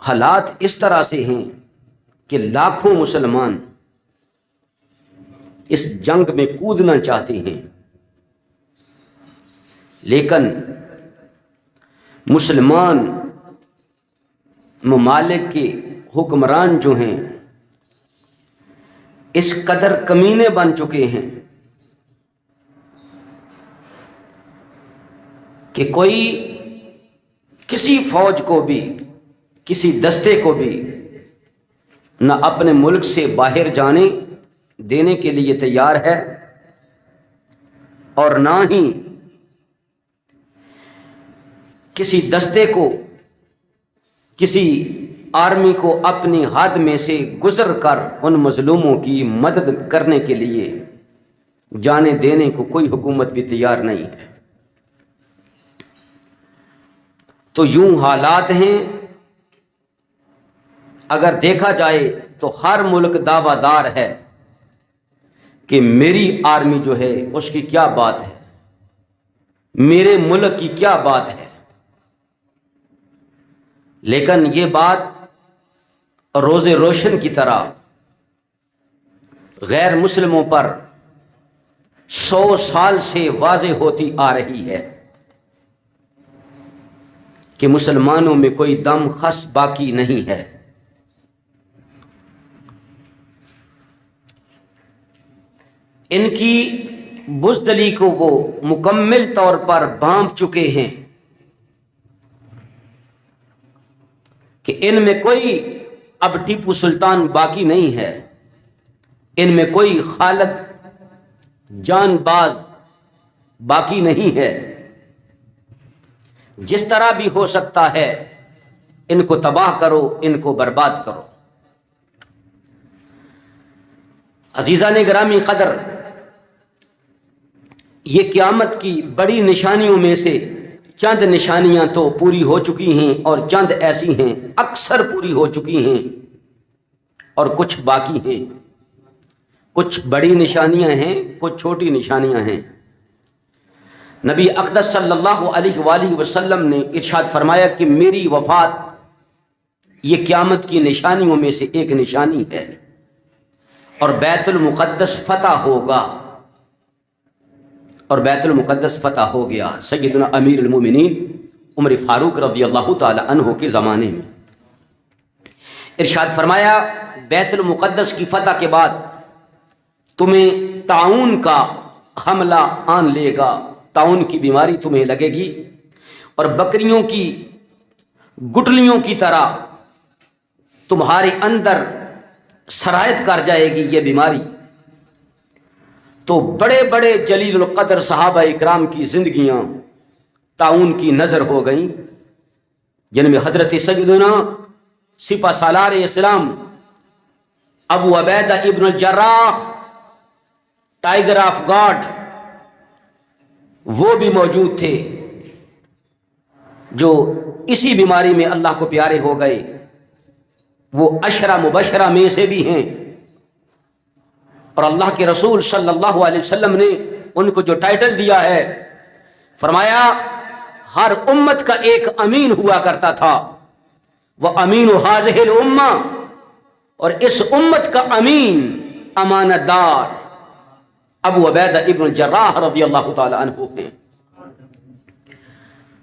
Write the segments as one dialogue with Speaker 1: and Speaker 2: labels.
Speaker 1: حالات اس طرح سے ہیں کہ لاکھوں مسلمان اس جنگ میں کودنا چاہتے ہیں، لیکن مسلمان ممالک کے حکمران جو ہیں اس قدر کمینے بن چکے ہیں کہ کوئی کسی فوج کو بھی، کسی دستے کو بھی نہ اپنے ملک سے باہر جانے دینے کے لیے تیار ہے، اور نہ ہی کسی دستے کو، کسی آرمی کو اپنی حد میں سے گزر کر ان مظلوموں کی مدد کرنے کے لیے جانے دینے کو کوئی حکومت بھی تیار نہیں ہے۔ تو یوں حالات ہیں، اگر دیکھا جائے تو ہر ملک دعویٰ دار ہے کہ میری آرمی جو ہے اس کی کیا بات ہے، میرے ملک کی کیا بات ہے، لیکن یہ بات روز روشن کی طرح غیر مسلموں پر 100 سال سے واضح ہوتی آ رہی ہے کہ مسلمانوں میں کوئی دم خس باقی نہیں ہے۔ ان کی بزدلی کو وہ مکمل طور پر بھانپ چکے ہیں کہ ان میں کوئی اب ٹیپو سلطان باقی نہیں ہے، ان میں کوئی خالد جان باز باقی نہیں ہے۔ جس طرح بھی ہو سکتا ہے ان کو تباہ کرو، ان کو برباد کرو۔ عزیزان گرامی قدر، یہ قیامت کی بڑی نشانیوں میں سے چند نشانیاں تو پوری ہو چکی ہیں، اور چند ایسی ہیں اکثر پوری ہو چکی ہیں، اور کچھ باقی ہیں۔ کچھ بڑی نشانیاں ہیں، کچھ چھوٹی نشانیاں ہیں۔ نبی اقدس صلی اللہ علیہ وآلہ وسلم نے ارشاد فرمایا کہ میری وفات یہ قیامت کی نشانیوں میں سے ایک نشانی ہے، اور بیت المقدس فتح ہوگا، اور بیت المقدس فتح ہو گیا سیدنا امیر المومنین عمر فاروق رضی اللہ تعالی عنہ کے زمانے میں۔ ارشاد فرمایا بیت المقدس کی فتح کے بعد تمہیں طاعون کا حملہ آن لے گا، طاعون کی بیماری تمہیں لگے گی، اور بکریوں کی گٹلیوں کی طرح تمہارے اندر سرایت کر جائے گی یہ بیماری۔ تو بڑے بڑے جلیل القدر صحابہ اکرام کی زندگیاں طاعون کی نظر ہو گئیں، جن میں حضرت سیدنا سپہ سالار اسلام ابو عبیدہ ابن الجراح ٹائیگر آف گاڈ وہ بھی موجود تھے، جو اسی بیماری میں اللہ کو پیارے ہو گئے۔ وہ عشرہ مبشرہ میں سے بھی ہیں، اور اللہ کے رسول صلی اللہ علیہ وسلم نے ان کو جو ٹائٹل دیا ہے، فرمایا ہر امت کا ایک امین ہوا کرتا تھا، وہ امین ہذہ الامہ، اور اس امت کا امین امانت دار ابو عبیدہ ابن الجراح رضی اللہ تعالی عنہ ہیں۔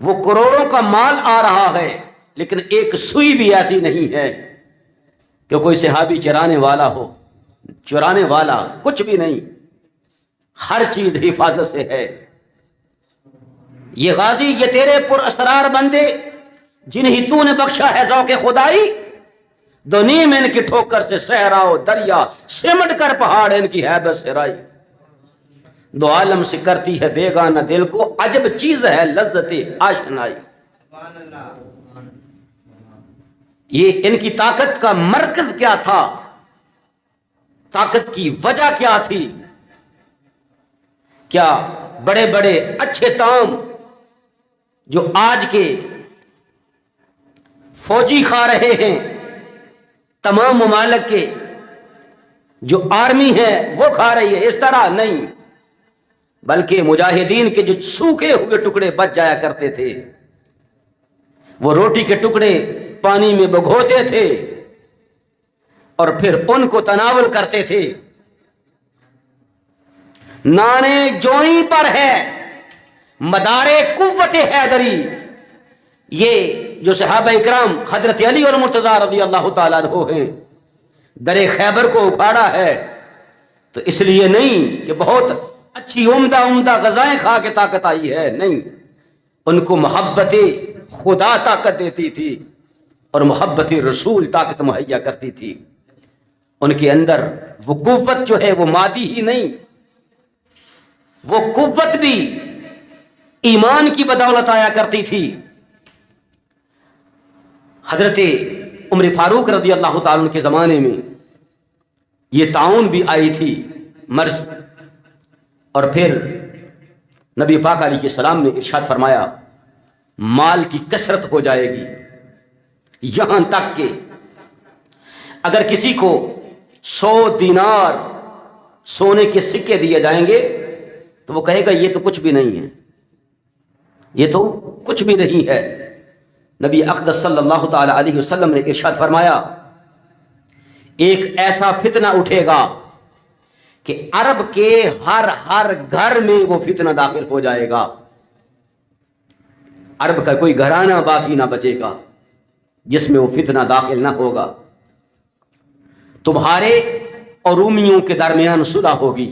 Speaker 1: وہ کروڑوں کا مال آ رہا ہے، لیکن ایک سوئی بھی ایسی نہیں ہے کہ کوئی صحابی چرانے والا ہو، چرانے والا کچھ بھی نہیں، ہر چیز حفاظت سے ہے۔ یہ غازی، یہ تیرے پر اسرار بندے جنہیں تو نے بخشا ہے ذوق خدائی، دو نیم ان کی ٹھوکر سے صحرا و دریا، سمٹ کر پہاڑ ان کی ہیبت سے رائی، دو عالم سے کرتی ہے بیگانہ دل کو، عجب چیز ہے لذت آشنائی۔ یہ ان کی طاقت کا مرکز کیا تھا، طاقت کی وجہ کیا تھی؟ کیا بڑے بڑے اچھے طعام جو آج کے فوجی کھا رہے ہیں، تمام ممالک کے جو آرمی ہے وہ کھا رہی ہے، اس طرح نہیں، بلکہ مجاہدین کے جو سوکھے ہوئے ٹکڑے بچ جایا کرتے تھے، وہ روٹی کے ٹکڑے پانی میں بھگوتے تھے اور پھر ان کو تناول کرتے تھے. نانے جوئی پر ہے مدار قوت حیدری. یہ جو صحابہ اکرام حضرت علی اور مرتضیٰ رضی اللہ تعالیٰ عنہ ہیں، در خیبر کو اکھاڑا ہے تو اس لیے نہیں کہ بہت اچھی عمدہ غذائیں کھا کے طاقت آئی ہے، نہیں، ان کو محبت خدا طاقت دیتی تھی اور محبت رسول طاقت مہیا کرتی تھی. ان کے اندر وہ قوت جو ہے وہ مادی ہی نہیں، وہ قوت بھی ایمان کی بدولت آیا کرتی تھی. حضرت عمر فاروق رضی اللہ تعالیٰ عنہ کے زمانے میں یہ طاعون بھی آئی تھی، مرض، اور پھر نبی پاک علیہ السلام نے ارشاد فرمایا مال کی کثرت ہو جائے گی، یہاں تک کہ اگر کسی کو 100 دینار سونے کے سکے دیے جائیں گے تو وہ کہے گا یہ تو کچھ بھی نہیں ہے، یہ تو کچھ بھی نہیں ہے. نبی اقدس صلی اللہ تعالی علیہ وسلم نے ارشاد فرمایا ایک ایسا فتنہ اٹھے گا کہ عرب کے ہر گھر میں وہ فتنہ داخل ہو جائے گا. عرب کا کوئی گھرانہ باقی نہ بچے گا جس میں وہ فتنہ داخل نہ ہوگا. تمہارے اور رومیوں کے درمیان صلح ہوگی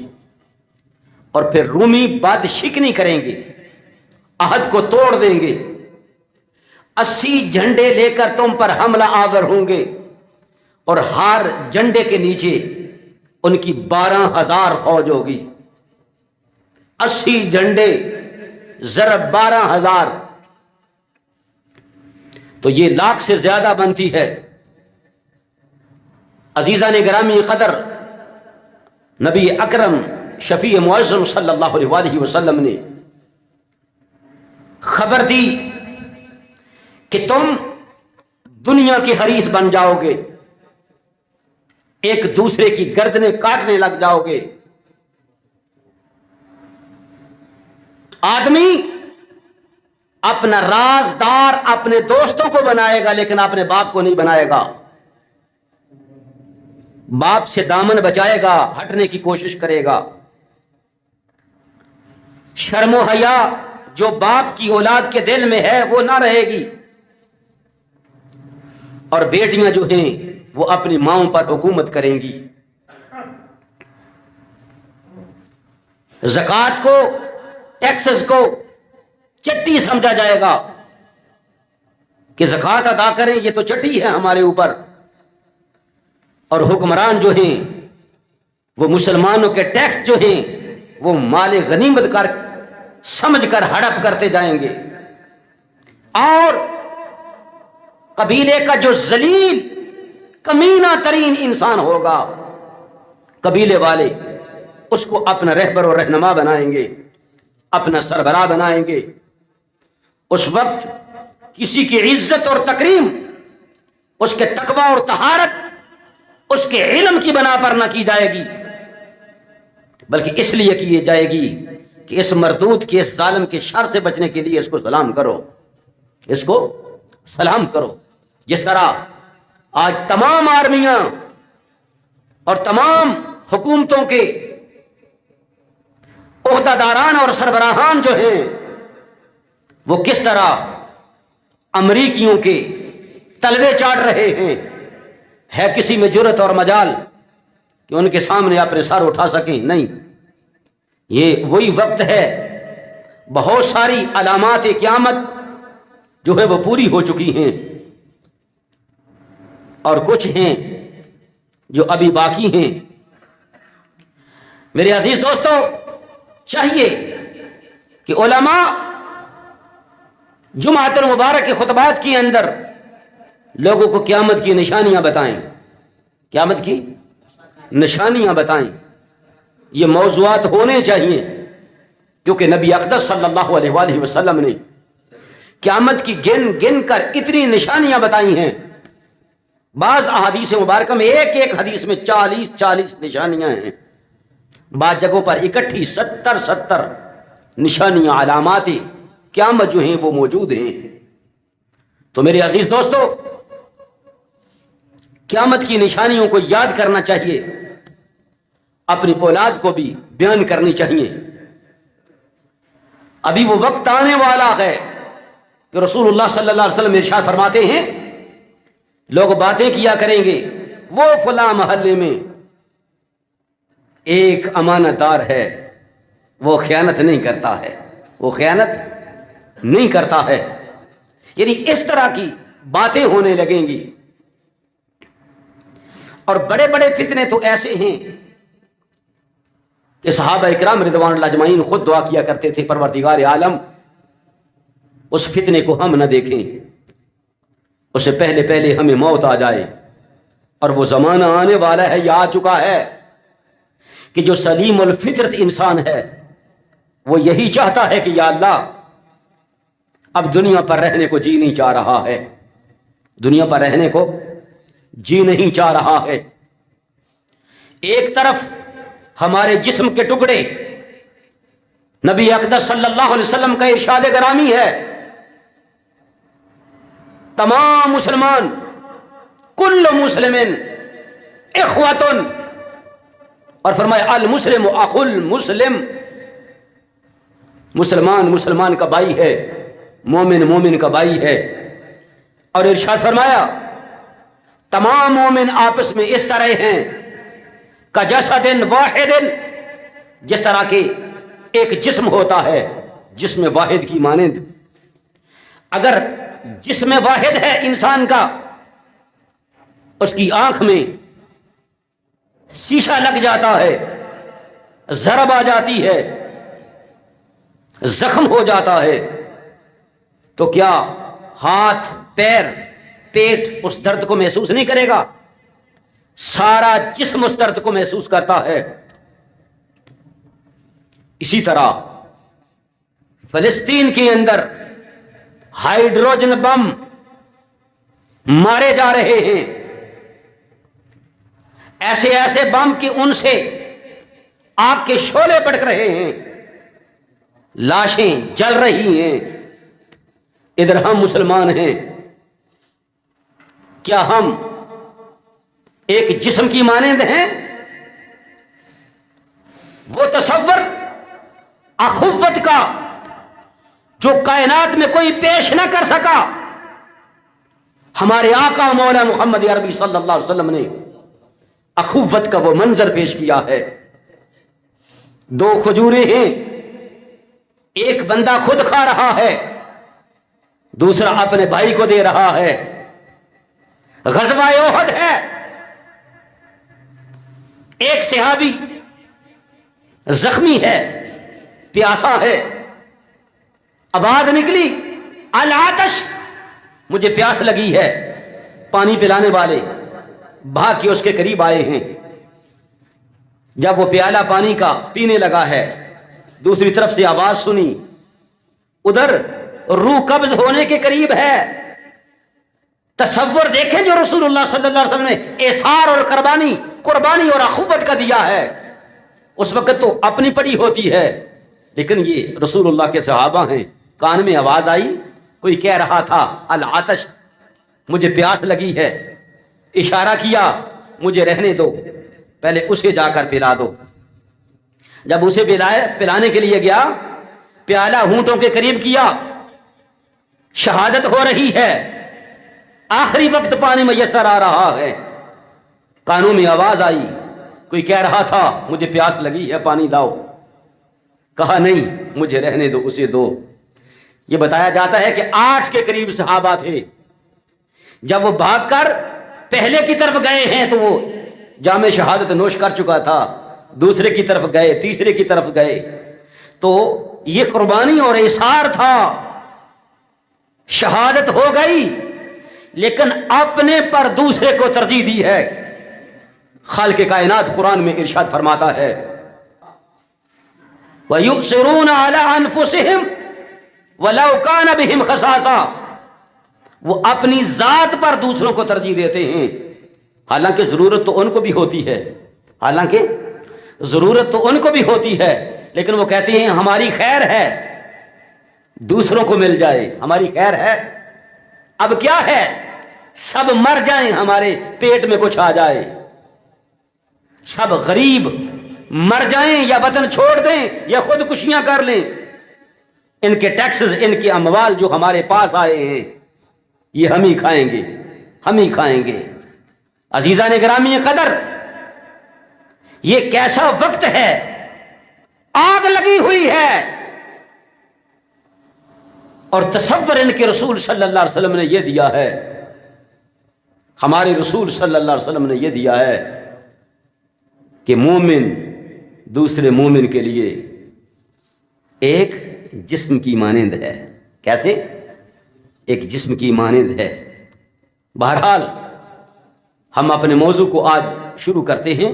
Speaker 1: اور پھر رومی بد شکنی کریں گے، عہد کو توڑ دیں گے، 80 جھنڈے لے کر تم پر حملہ آور ہوں گے اور ہر جھنڈے کے نیچے ان کی 12,000 فوج ہوگی. 80 جھنڈے ضرب 12,000 تو یہ لاکھ سے زیادہ بنتی ہے. عزیزان گرامی قدر، نبی اکرم شفیع معظم صلی اللہ علیہ وآلہ وسلم نے خبر دی کہ تم دنیا کے حریص بن جاؤ گے، ایک دوسرے کی گردنیں کاٹنے لگ جاؤ گے. آدمی اپنا رازدار اپنے دوستوں کو بنائے گا لیکن اپنے باپ کو نہیں بنائے گا. باپ سے دامن بچائے گا، ہٹنے کی کوشش کرے گا. شرم و حیا جو باپ کی اولاد کے دل میں ہے وہ نہ رہے گی. اور بیٹیاں جو ہیں وہ اپنی ماؤں پر حکومت کریں گی. زکوٰۃ کو، ٹیکسز کو چٹی سمجھا جائے گا کہ زکوٰۃ ادا کریں، یہ تو چٹی ہے ہمارے اوپر. اور حکمران جو ہیں وہ مسلمانوں کے ٹیکس جو ہیں وہ مال غنیمت کر سمجھ کر ہڑپ کرتے جائیں گے. اور قبیلے کا جو ذلیل کمینہ ترین انسان ہوگا، قبیلے والے اس کو اپنا رہبر اور رہنما بنائیں گے، اپنا سربراہ بنائیں گے. اس وقت کسی کی عزت اور تکریم اس کے تقوی اور طہارت اس کے علم کی بنا پر نہ کی جائے گی، بلکہ اس لیے کی جائے گی کہ اس مردود کے، اس ظالم کے شر سے بچنے کے لیے اس کو سلام کرو، اس کو سلام کرو. جس طرح آج تمام آرمیاں اور تمام حکومتوں کے عہدیداران اور سربراہان جو ہیں وہ کس طرح امریکیوں کے تلوے چاٹ رہے ہیں، ہے کسی میں جرت اور مجال کہ ان کے سامنے اپنے سر اٹھا سکیں؟ نہیں. یہ وہی وقت ہے، بہت ساری علامات قیامت جو ہے وہ پوری ہو چکی ہیں اور کچھ ہیں جو ابھی باقی ہیں. میرے عزیز دوستو، چاہیے کہ علماء جمعۃ المبارک کے خطبات کے اندر لوگوں کو قیامت کی نشانیاں بتائیں، قیامت کی نشانیاں بتائیں. یہ موضوعات ہونے چاہیے کیونکہ نبی اقدس صلی اللہ علیہ وآلہ وسلم نے قیامت کی گن گن کر اتنی نشانیاں بتائی ہیں. بعض احادیث مبارکہ میں ایک حدیث میں 40 نشانیاں ہیں، بعض جگہوں پر اکٹھی 70 نشانیاں، علامات قیامت جو ہیں وہ موجود ہیں. تو میرے عزیز دوستو، قیامت کی نشانیوں کو یاد کرنا چاہیے، اپنی اولاد کو بھی بیان کرنی چاہیے۔ ابھی وہ وقت آنے والا ہے کہ رسول اللہ صلی اللہ علیہ وسلم ارشاد فرماتے ہیں لوگ باتیں کیا کریں گے، وہ فلاں محلے میں ایک امانت دار ہے، وہ خیانت نہیں کرتا ہے، وہ خیانت نہیں کرتا ہے، یعنی اس طرح کی باتیں ہونے لگیں گی۔ اور بڑے بڑے فتنے تو ایسے ہیں کہ صحابہ اکرام رضوان اللہ اجمعین خود دعا کیا کرتے تھے پروردگار عالم اس فتنے کو ہم نہ دیکھیں، اس سے پہلے پہلے ہمیں موت آ جائے۔ اور وہ زمانہ آنے والا ہے یا آ چکا ہے کہ جو سلیم الفطرت انسان ہے وہ یہی چاہتا ہے کہ یا اللہ اب دنیا پر رہنے کو جی نہیں چاہ رہا ہے، دنیا پر رہنے کو جی نہیں چاہ رہا ہے۔ ایک طرف ہمارے جسم کے ٹکڑے، نبی اقدس صلی اللہ علیہ وسلم کا ارشاد گرامی ہے تمام مسلمان کل مسلم اخوۃ، اور فرمایا المسلم اخو المسلم، مسلمان مسلمان کا بھائی ہے، مومن مومن کا بھائی ہے۔ اور ارشاد فرمایا تمام مومن آپس میں اس طرح ہیں کجسد واحد، جس طرح کے ایک جسم ہوتا ہے جسم واحد کی مانند۔ اگر جسم واحد ہے انسان کا، اس کی آنکھ میں شیشہ لگ جاتا ہے، ضرب آ جاتی ہے، زخم ہو جاتا ہے، تو کیا ہاتھ پیر پیٹ اس درد کو محسوس نہیں کرے گا؟ سارا جسم اس درد کو محسوس کرتا ہے۔ اسی طرح فلسطین کے اندر ہائیڈروجن بم مارے جا رہے ہیں، ایسے ایسے بم کہ ان سے آگ کے شعلے بھڑک رہے ہیں، لاشیں جل رہی ہیں، ادھر ہم مسلمان ہیں۔ کیا ہم ایک جسم کی مانند ہیں؟ وہ تصور اخوت کا جو کائنات میں کوئی پیش نہ کر سکا، ہمارے آقا مولا محمد عربی صلی اللہ علیہ وسلم نے اخوت کا وہ منظر پیش کیا ہے۔ دو کھجوریں ہیں، ایک بندہ خود کھا رہا ہے، دوسرا اپنے بھائی کو دے رہا ہے۔ غزوہ احد ہے، ایک صحابی زخمی ہے، پیاسا ہے، آواز نکلی العطش، مجھے پیاس لگی ہے، پانی پلانے والے بھاگ کے اس کے قریب آئے ہیں۔ جب وہ پیالہ پانی کا پینے لگا ہے، دوسری طرف سے آواز سنی، ادھر روح قبض ہونے کے قریب ہے۔ تصور دیکھیں جو رسول اللہ صلی اللہ علیہ وسلم نے ایثار اور قربانی اور اخوت کا دیا ہے۔ اس وقت تو اپنی پڑی ہوتی ہے، لیکن یہ رسول اللہ کے صحابہ ہیں، کان میں آواز آئی، کوئی کہہ رہا تھا العطش، مجھے پیاس لگی ہے، اشارہ کیا مجھے رہنے دو، پہلے اسے جا کر پلا دو۔ جب اسے پلانے کے لیے گیا، پیالہ ہونٹوں کے قریب کیا، شہادت ہو رہی ہے، آخری وقت پانی میسر آ رہا ہے، کانوں میں آواز آئی، کوئی کہہ رہا تھا مجھے پیاس لگی ہے پانی لاؤ، کہا نہیں مجھے رہنے دو، اسے دو۔ یہ بتایا جاتا ہے کہ 8 کے قریب صحابہ تھے۔ جب وہ بھاگ کر پہلے کی طرف گئے ہیں تو وہ جام شہادت نوش کر چکا تھا، دوسرے کی طرف گئے، تیسرے کی طرف گئے، تو یہ قربانی اور ایثار تھا، شہادت ہو گئی، لیکن اپنے پر دوسرے کو ترجیح دی ہے۔ خالق کائنات قرآن میں ارشاد فرماتا ہے وَيُؤْثِرُونَ عَلَىٰ أَنفُسِهِمْ وَلَوْ كَانَ بِهِمْ خَصَاصَةٌ، وہ اپنی ذات پر دوسروں کو ترجیح دیتے ہیں، حالانکہ ضرورت تو ان کو بھی ہوتی ہے، حالانکہ ضرورت تو ان کو بھی ہوتی ہے، لیکن وہ کہتے ہیں ہماری خیر ہے دوسروں کو مل جائے، ہماری خیر ہے۔ اب کیا ہے؟ سب مر جائیں ہمارے پیٹ میں کچھ آ جائے، سب غریب مر جائیں یا وطن چھوڑ دیں یا خودکشیاں کر لیں، ان کے ٹیکسز، ان کے اموال جو ہمارے پاس آئے ہیں یہ ہم ہی کھائیں گے، ہم ہی کھائیں گے۔ عزیزان گرامی قدر، یہ کیسا وقت ہے، آگ لگی ہوئی ہے، اور تصور ان کے رسول صلی اللہ علیہ وسلم نے یہ دیا ہے، ہمارے رسول صلی اللہ علیہ وسلم نے یہ دیا ہے کہ مومن دوسرے مومن کے لیے ایک جسم کی مانند ہے۔ کیسے؟ ایک جسم کی مانند ہے۔ بہرحال ہم اپنے موضوع کو آج شروع کرتے ہیں،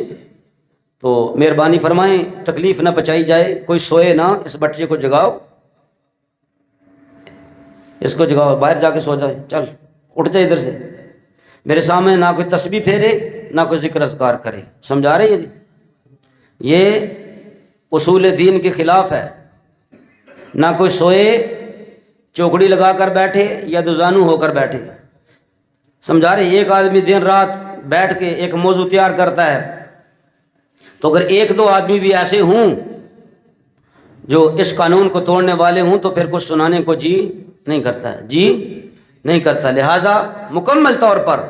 Speaker 1: تو مہربانی فرمائیں تکلیف نہ پہنچائی جائے، کوئی سوئے نہ، اس بچے کو جگاؤ، اس کو جگاؤ، باہر جا کے سو جائے، چل اٹھ جائے ادھر سے، میرے سامنے نہ کوئی تسبیح پھیرے نہ کوئی ذکر اذکار کرے، سمجھا رہے ہیں؟ یہ اصول دین کے خلاف ہے۔ نہ کوئی سوئے چوکڑی لگا کر بیٹھے یا دوزانو ہو کر بیٹھے، سمجھا رہے؟ ایک آدمی دن رات بیٹھ کے ایک موضوع تیار کرتا ہے، تو اگر ایک دو آدمی بھی ایسے ہوں جو اس قانون کو توڑنے والے ہوں تو پھر کچھ سنانے کو جی نہیں کرتا ہے، جی نہیں کرتا۔ لہٰذا مکمل طور پر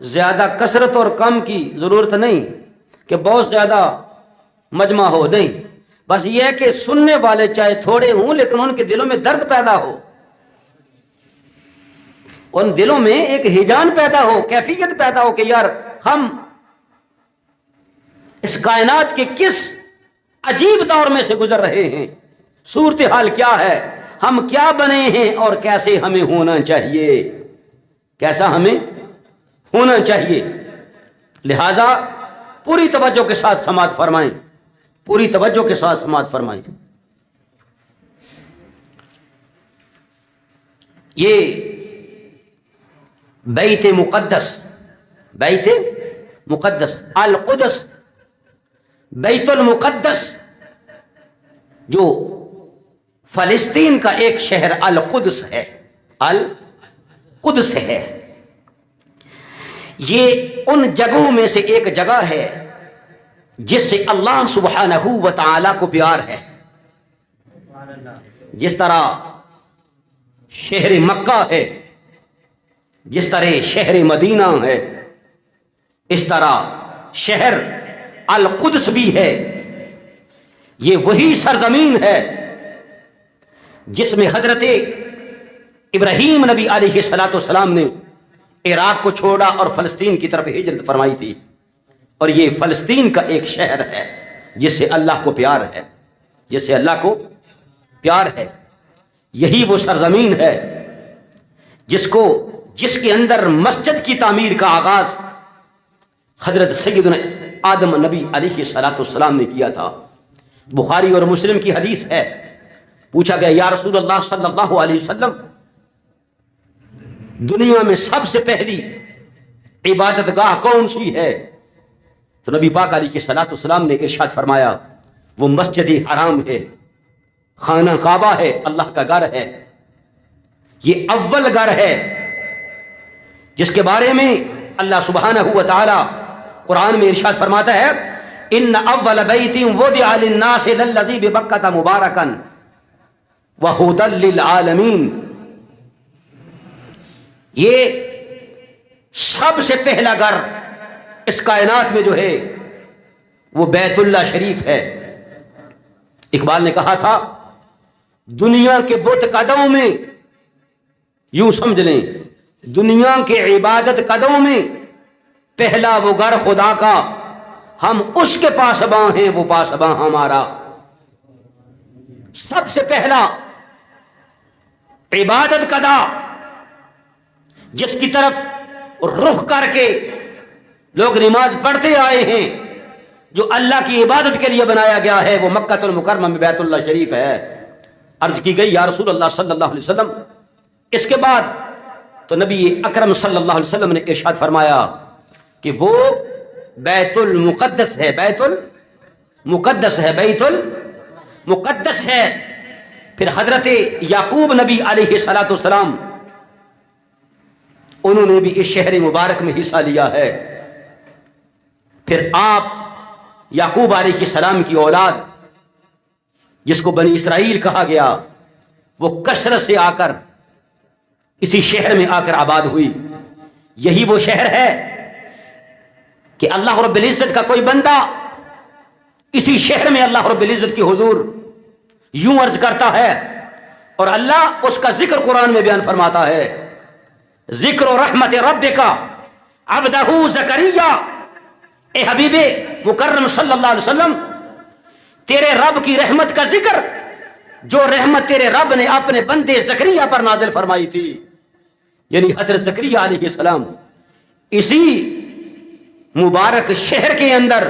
Speaker 1: زیادہ کثرت اور کم کی ضرورت نہیں کہ بہت زیادہ مجمع ہو، نہیں، بس یہ ہے کہ سننے والے چاہے تھوڑے ہوں لیکن ان کے دلوں میں درد پیدا ہو، ان دلوں میں ایک ہیجان پیدا ہو، کیفیت پیدا ہو کہ یار ہم اس کائنات کے کس عجیب دور میں سے گزر رہے ہیں، صورتحال کیا ہے، ہم کیا بنے ہیں اور کیسے ہمیں ہونا چاہیے، کیسا ہمیں ہونا چاہیے۔ لہذا پوری توجہ کے ساتھ سماعت فرمائیں، پوری توجہ کے ساتھ سماعت فرمائیں۔ یہ بیت مقدس، بیت مقدس، القدس، بیت المقدس جو فلسطین کا ایک شہر القدس ہے، القدس ہے، یہ ان جگہوں میں سے ایک جگہ ہے جس سے اللہ سبحانہ و تعالی کو پیار ہے۔ جس طرح شہر مکہ ہے، جس طرح شہر مدینہ ہے، اس طرح شہر القدس بھی ہے۔ یہ وہی سرزمین ہے جس میں حضرت ابراہیم نبی علیہ السلام نے عراق کو چھوڑا اور فلسطین کی طرف ہجرت فرمائی تھی، اور یہ فلسطین کا ایک شہر ہے جس سے اللہ کو پیار ہے، جس سے اللہ کو پیار ہے۔ یہی وہ سرزمین ہے جس کے اندر مسجد کی تعمیر کا آغاز حضرت سیدنا آدم نبی علیہ السلام نے کیا تھا۔ بخاری اور مسلم کی حدیث ہے، پوچھا گیا یا رسول اللہ صلی اللہ علیہ وسلم، دنیا میں سب سے پہلی عبادت گاہ کون سی ہے؟ تو نبی پاک علیہ السلام نے ارشاد فرمایا وہ مسجد حرام ہے، خانہ کعبہ ہے، اللہ کا گھر ہے، یہ اول گھر ہے جس کے بارے میں اللہ سبحانہ و تعالی قرآن میں ارشاد فرماتا ہے ان اول بیت وضع للناس للذی ببکۃ مبارکا وہدی للعالمین، یہ سب سے پہلا گھر اس کائنات میں جو ہے وہ بیت اللہ شریف ہے۔ اقبال نے کہا تھا دنیا کے بت قدموں میں، یوں سمجھ لیں دنیا کے عبادت قدموں میں پہلا وہ گھر خدا کا، ہم اس کے پاسباں ہیں، وہ پاسباں ہمارا۔ سب سے پہلا عبادت قدا جس کی طرف رخ کر کے لوگ نماز پڑھتے آئے ہیں، جو اللہ کی عبادت کے لیے بنایا گیا ہے، وہ مکہ المکرمہ میں بیت اللہ شریف ہے۔ عرض کی گئی یا رسول اللہ صلی اللہ علیہ وسلم، اس کے بعد تو نبی اکرم صلی اللہ علیہ وسلم نے ارشاد فرمایا کہ وہ بیت المقدس ہے، بیت المقدس ہے، بیت المقدس ہے۔ پھر حضرت یعقوب نبی علیہ السلام انہوں نے بھی اس شہر مبارک میں حصہ لیا ہے۔ پھر آپ یعقوب علیہ السلام کی اولاد جس کو بنی اسرائیل کہا گیا، وہ کثرت سے آ کر اسی شہر میں آ کر آباد ہوئی۔ یہی وہ شہر ہے کہ اللہ رب العزت کا کوئی بندہ اسی شہر میں اللہ رب العزت کی حضور یوں عرض کرتا ہے، اور اللہ اس کا ذکر قرآن میں بیان فرماتا ہے، ذکر و رحمت ربک عبدہ زکریا، اے حبیب مکرم صلی اللہ علیہ وسلم، تیرے رب کی رحمت کا ذکر جو رحمت تیرے رب نے اپنے بندے زکریا پر نازل فرمائی تھی، یعنی حضرت زکریا علیہ السلام اسی مبارک شہر کے اندر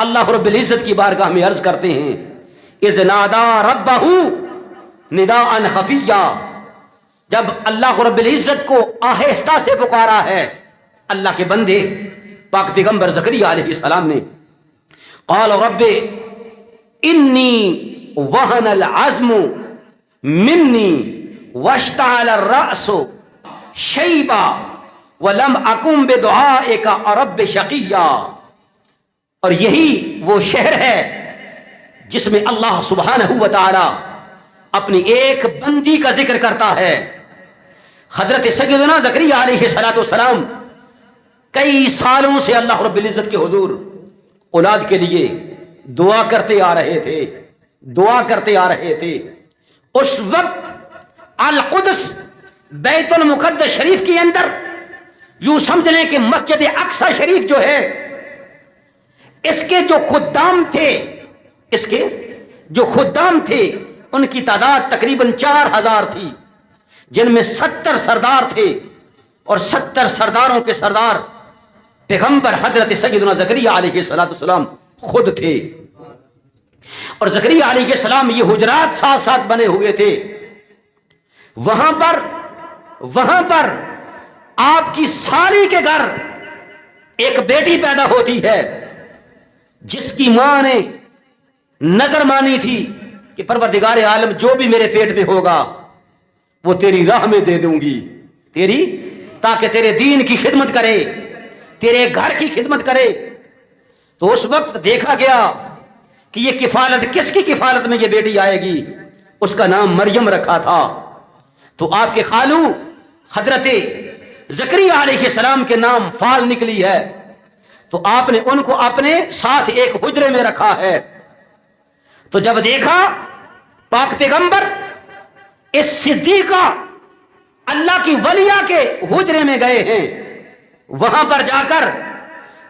Speaker 1: اللہ رب العزت کی بارگاہ میں عرض کرتے ہیں، اذ نادا ربہ نداء خفیا، جب اللہ رب العزت کو آہستہ سے پکارا ہے اللہ کے بندے پاک پیغمبر زکریا علیہ السلام نے، قال رب انی وہن العزم منی واشتعل الرأس شیبا ولم اکن بدعائک رب شقیا۔ اور یہی وہ شہر ہے جس میں اللہ سبحانہ و تعالی اپنی ایک بندی کا ذکر کرتا ہے۔ حضرت سیدنا زکریا علیہ السلام کئی سالوں سے اللہ رب العزت کے حضور اولاد کے لیے دعا کرتے آ رہے تھے۔ اس وقت القدس بیت المقدس شریف کے اندر یوں سمجھ لیں کہ مسجد اقصی شریف جو ہے، اس کے جو خدام تھے ان کی تعداد تقریباً 4000 تھی، جن میں 70 سردار تھے، اور 70 سرداروں کے سردار پیغمبر حضرت سیدنا زکریا علیہ السلام خود تھے۔ اور زکریا علیہ السلام یہ حجرات ساتھ ساتھ بنے ہوئے تھے۔ وہاں پر آپ کی سالی کے گھر ایک بیٹی پیدا ہوتی ہے، جس کی ماں نے نظر مانی تھی کہ پروردگار عالم جو بھی میرے پیٹ میں ہوگا وہ تیری راہ میں دے دوں گی، تاکہ تیرے دین کی خدمت کرے، تیرے گھر کی خدمت کرے۔ تو اس وقت دیکھا گیا کہ یہ کفالت کس کی کفالت میں یہ بیٹی آئے گی، اس کا نام مریم رکھا تھا۔ تو آپ کے خالو حضرت زکریا علیہ السلام کے نام فال نکلی ہے، تو آپ نے ان کو اپنے ساتھ ایک حجرے میں رکھا ہے۔ تو جب دیکھا پاک پیغمبر اس صدیقہ اللہ کی ولیہ کے حجرے میں گئے ہیں، وہاں پر جا کر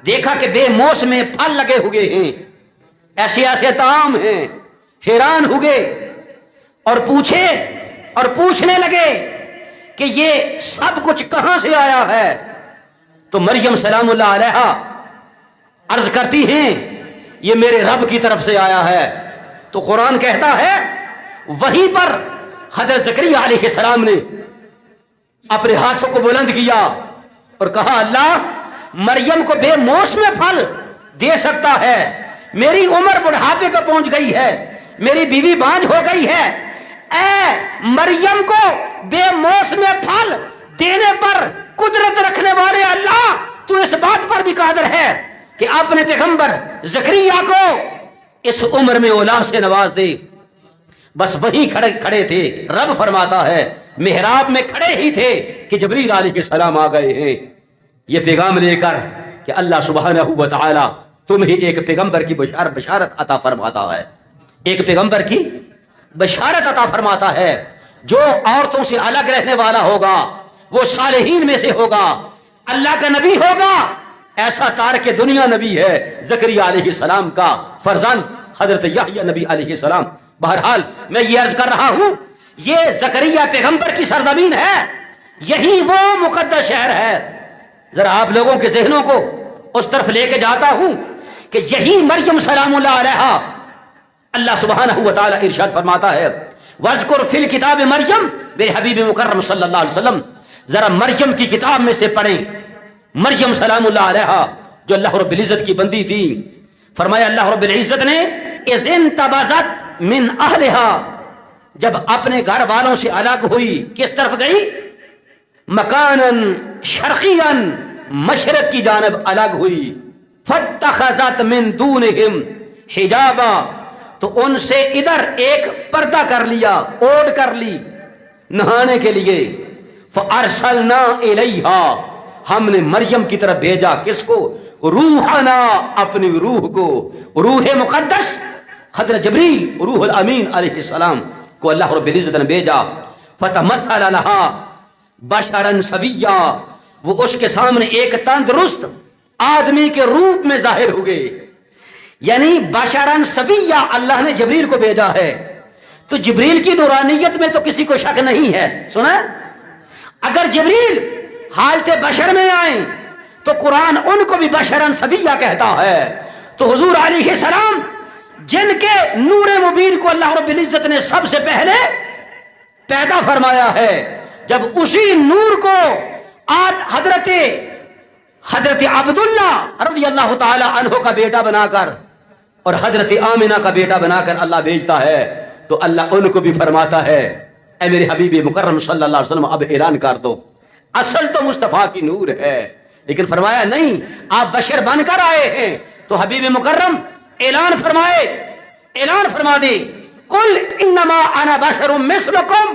Speaker 1: دیکھا کہ بے موسم پھل لگے ہوئے ہیں، ایسے طعام ہیں، حیران ہوئے اور پوچھنے لگے کہ یہ سب کچھ کہاں سے آیا ہے۔ تو مریم سلام اللہ علیہا عرض کرتی ہیں یہ میرے رب کی طرف سے آیا ہے۔ تو قرآن کہتا ہے وہیں پر حضرت زکریا علیہ السلام نے اپنے ہاتھوں کو بلند کیا اور کہا اللہ مریم کو بے موسم پھل دے سکتا ہے، میری عمر بڑھاپے کو پہنچ گئی ہے، میری بیوی بانجھ ہو گئی ہے، اے مریم کو بے موسم پھل دینے پر قدرت رکھنے والے اللہ تو اس بات پر بھی قادر ہے کہ اپنے پیغمبر زکریا کو اس عمر میں اولاد سے نواز دے۔ بس وہیں کھڑے تھے، رب فرماتا ہے محراب میں کھڑے ہی تھے کہ جبریل علیہ السلام آ گئے ہیں یہ پیغام لے کر کہ اللہ سبحانہ و تعالی تمہیں ایک پیغمبر کی بشارت عطا فرماتا ہے، ایک پیغمبر کی بشارت عطا فرماتا ہے جو عورتوں سے الگ رہنے والا ہوگا، وہ صالحین میں سے ہوگا، اللہ کا نبی ہوگا۔ ایسا تارک دنیا نبی ہے زکریا علیہ السلام کا فرزند حضرت یحییٰ نبی علیہ السلام۔ بہرحال میں یہ عرض کر رہا ہوں یہ زکریا پیغمبر کی سرزمین ہے، یہی وہ مقدس شہر ہے۔ ذرا آپ لوگوں کے ذہنوں کو اس طرف لے کے جاتا ہوں کہ یہی مریم سلام اللہ علیہا اللہ سبحانہ و تعالی ارشاد فرماتا ہے وَاذْكُرْ فِي الْكِتَابِ مریم، میرے حبیب مکرم صلی اللہ علیہ وسلم ذرا مریم کی کتاب میں سے پڑھیں۔ مریم سلام اللہ علیہا جو اللہ رب العزت کی بندی تھی، فرمایا اللہ رب العزت نے اِذِ انْتَبَذَتْ مِنْ أَهْلِهَا، جب اپنے گھر والوں سے الگ ہوئی کس طرف گئی؟ مکانن شرقین، مشرق کی جانب الگ ہوئی، فاتخذت من دونہم حجابا، تو ان سے ادھر ایک پردہ کر لیا، اوڑھ کر لی نہانے کے لیے، فارسلنا الیہا، ہم نے مریم کی طرف بھیجا، کس کو؟ روحنا، اپنی روح کو، روح مقدس حضرت جبریل روح الامین علیہ السلام کو اللہ رب العزت نے بھیجا، فتمثل لہا بشرا سویا، وہ اس کے سامنے ایک تندرست آدمی کے روپ میں ظاہر ہو گئے، یعنی بشرا سویا اللہ نے جبریل کو بھیجا ہے، تو جبریل کی نورانیت میں تو کسی کو شک نہیں ہے۔ سنا، اگر جبریل حالت بشر میں آئیں تو قرآن ان کو بھی بشرا سویا کہتا ہے، تو حضور علیہ السلام جن کے نور مبین کو اللہ رب العزت نے سب سے پہلے پیدا فرمایا ہے، جب اسی نور کو حضرت عبداللہ رضی اللہ تعالی عنہ کا بیٹا بنا کر اور حضرت آمنہ کا بیٹا بنا کر اللہ بھیجتا ہے، تو اللہ ان کو بھی فرماتا ہے اے میرے حبیب مکرم صلی اللہ علیہ وسلم اب اعلان کر دو، اصل تو مصطفیٰ کی نور ہے، لیکن فرمایا نہیں آپ بشر بن کر آئے ہیں، تو حبیب مکرم اعلان فرمائے، اعلان فرما دے قل انما انا بشر مثلکم،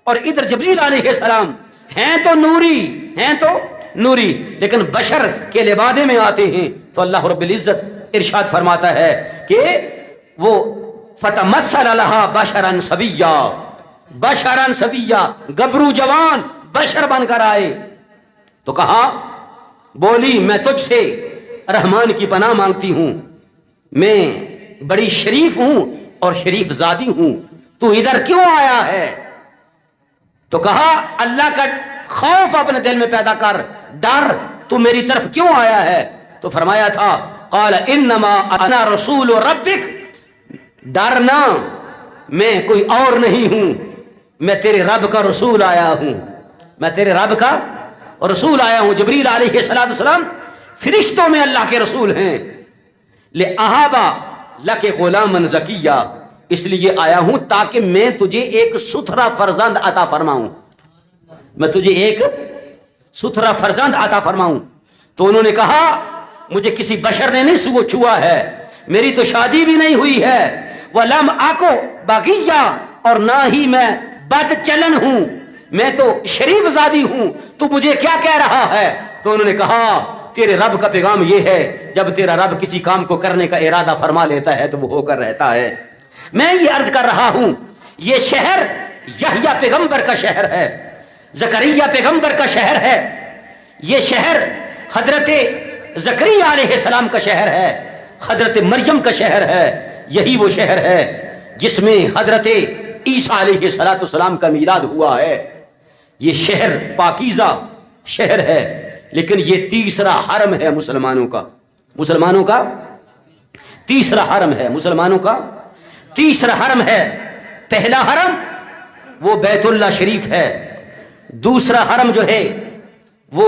Speaker 1: اور ادھر جبریل علیہ السلام ہیں تو نوری لیکن بشر کے لبادے میں آتے ہیں، تو اللہ رب العزت ارشاد فرماتا ہے کہ وہ فتمثل لہا بشرا سویا، بشرا سویا، گبرو جوان بشر بن کر آئے، تو کہا بولی میں تجھ سے رحمان کی پناہ مانگتی ہوں، میں بڑی شریف ہوں اور شریف زادی ہوں، تو ادھر کیوں آیا ہے؟ تو کہا اللہ کا خوف اپنے دل میں پیدا کر، ڈر، تو میری طرف کیوں آیا ہے؟ تو فرمایا تھا قال انما انا رسول ربک، ڈرنا میں کوئی اور نہیں ہوں، میں تیرے رب کا رسول آیا ہوں، میں تیرے رب کا رسول آیا ہوں۔ جبریل علیہ السلام فرشتوں میں اللہ کے رسول ہیں، لِأَهَبَ لَكَ غُلَامًا زَكِيًّا، اس لیے آیا ہوں تاکہ میں تجھے ایک ستھرا فرزند عطا فرماؤں، میں تجھے ایک ستھرا فرزند عطا فرماؤں۔ تو انہوں نے کہا مجھے کسی بشر نے نہیں چھوا ہے، میری تو شادی بھی نہیں ہوئی ہے، وَلَمْ أَكُ بَغِيًّا، اور نہ ہی میں بد چلن ہوں، میں تو شریف زادی ہوں، تو مجھے کیا کہہ رہا ہے؟ تو انہوں نے کہا تیرے رب کا پیغام یہ ہے جب تیرا رب کسی کام کو کرنے کا ارادہ فرما لیتا ہے تو وہ ہو کر رہتا ہے۔ میں یہ عرض کر رہا ہوں یہ شہر یحییٰ پیغمبر کا شہر ہے، زکریا پیغمبر کا شہر ہے، یہ شہر حضرت زکریا علیہ السلام کا شہر ہے، حضرت مریم کا شہر ہے، یہی وہ شہر ہے جس میں حضرت عیسیٰ علیہ السلام کا میلاد ہوا ہے۔ یہ شہر پاکیزہ شہر ہے، لیکن یہ تیسرا حرم ہے مسلمانوں کا تیسرا حرم ہے، مسلمانوں کا تیسرا حرم ہے۔ پہلا حرم وہ بیت اللہ شریف ہے، دوسرا حرم جو ہے وہ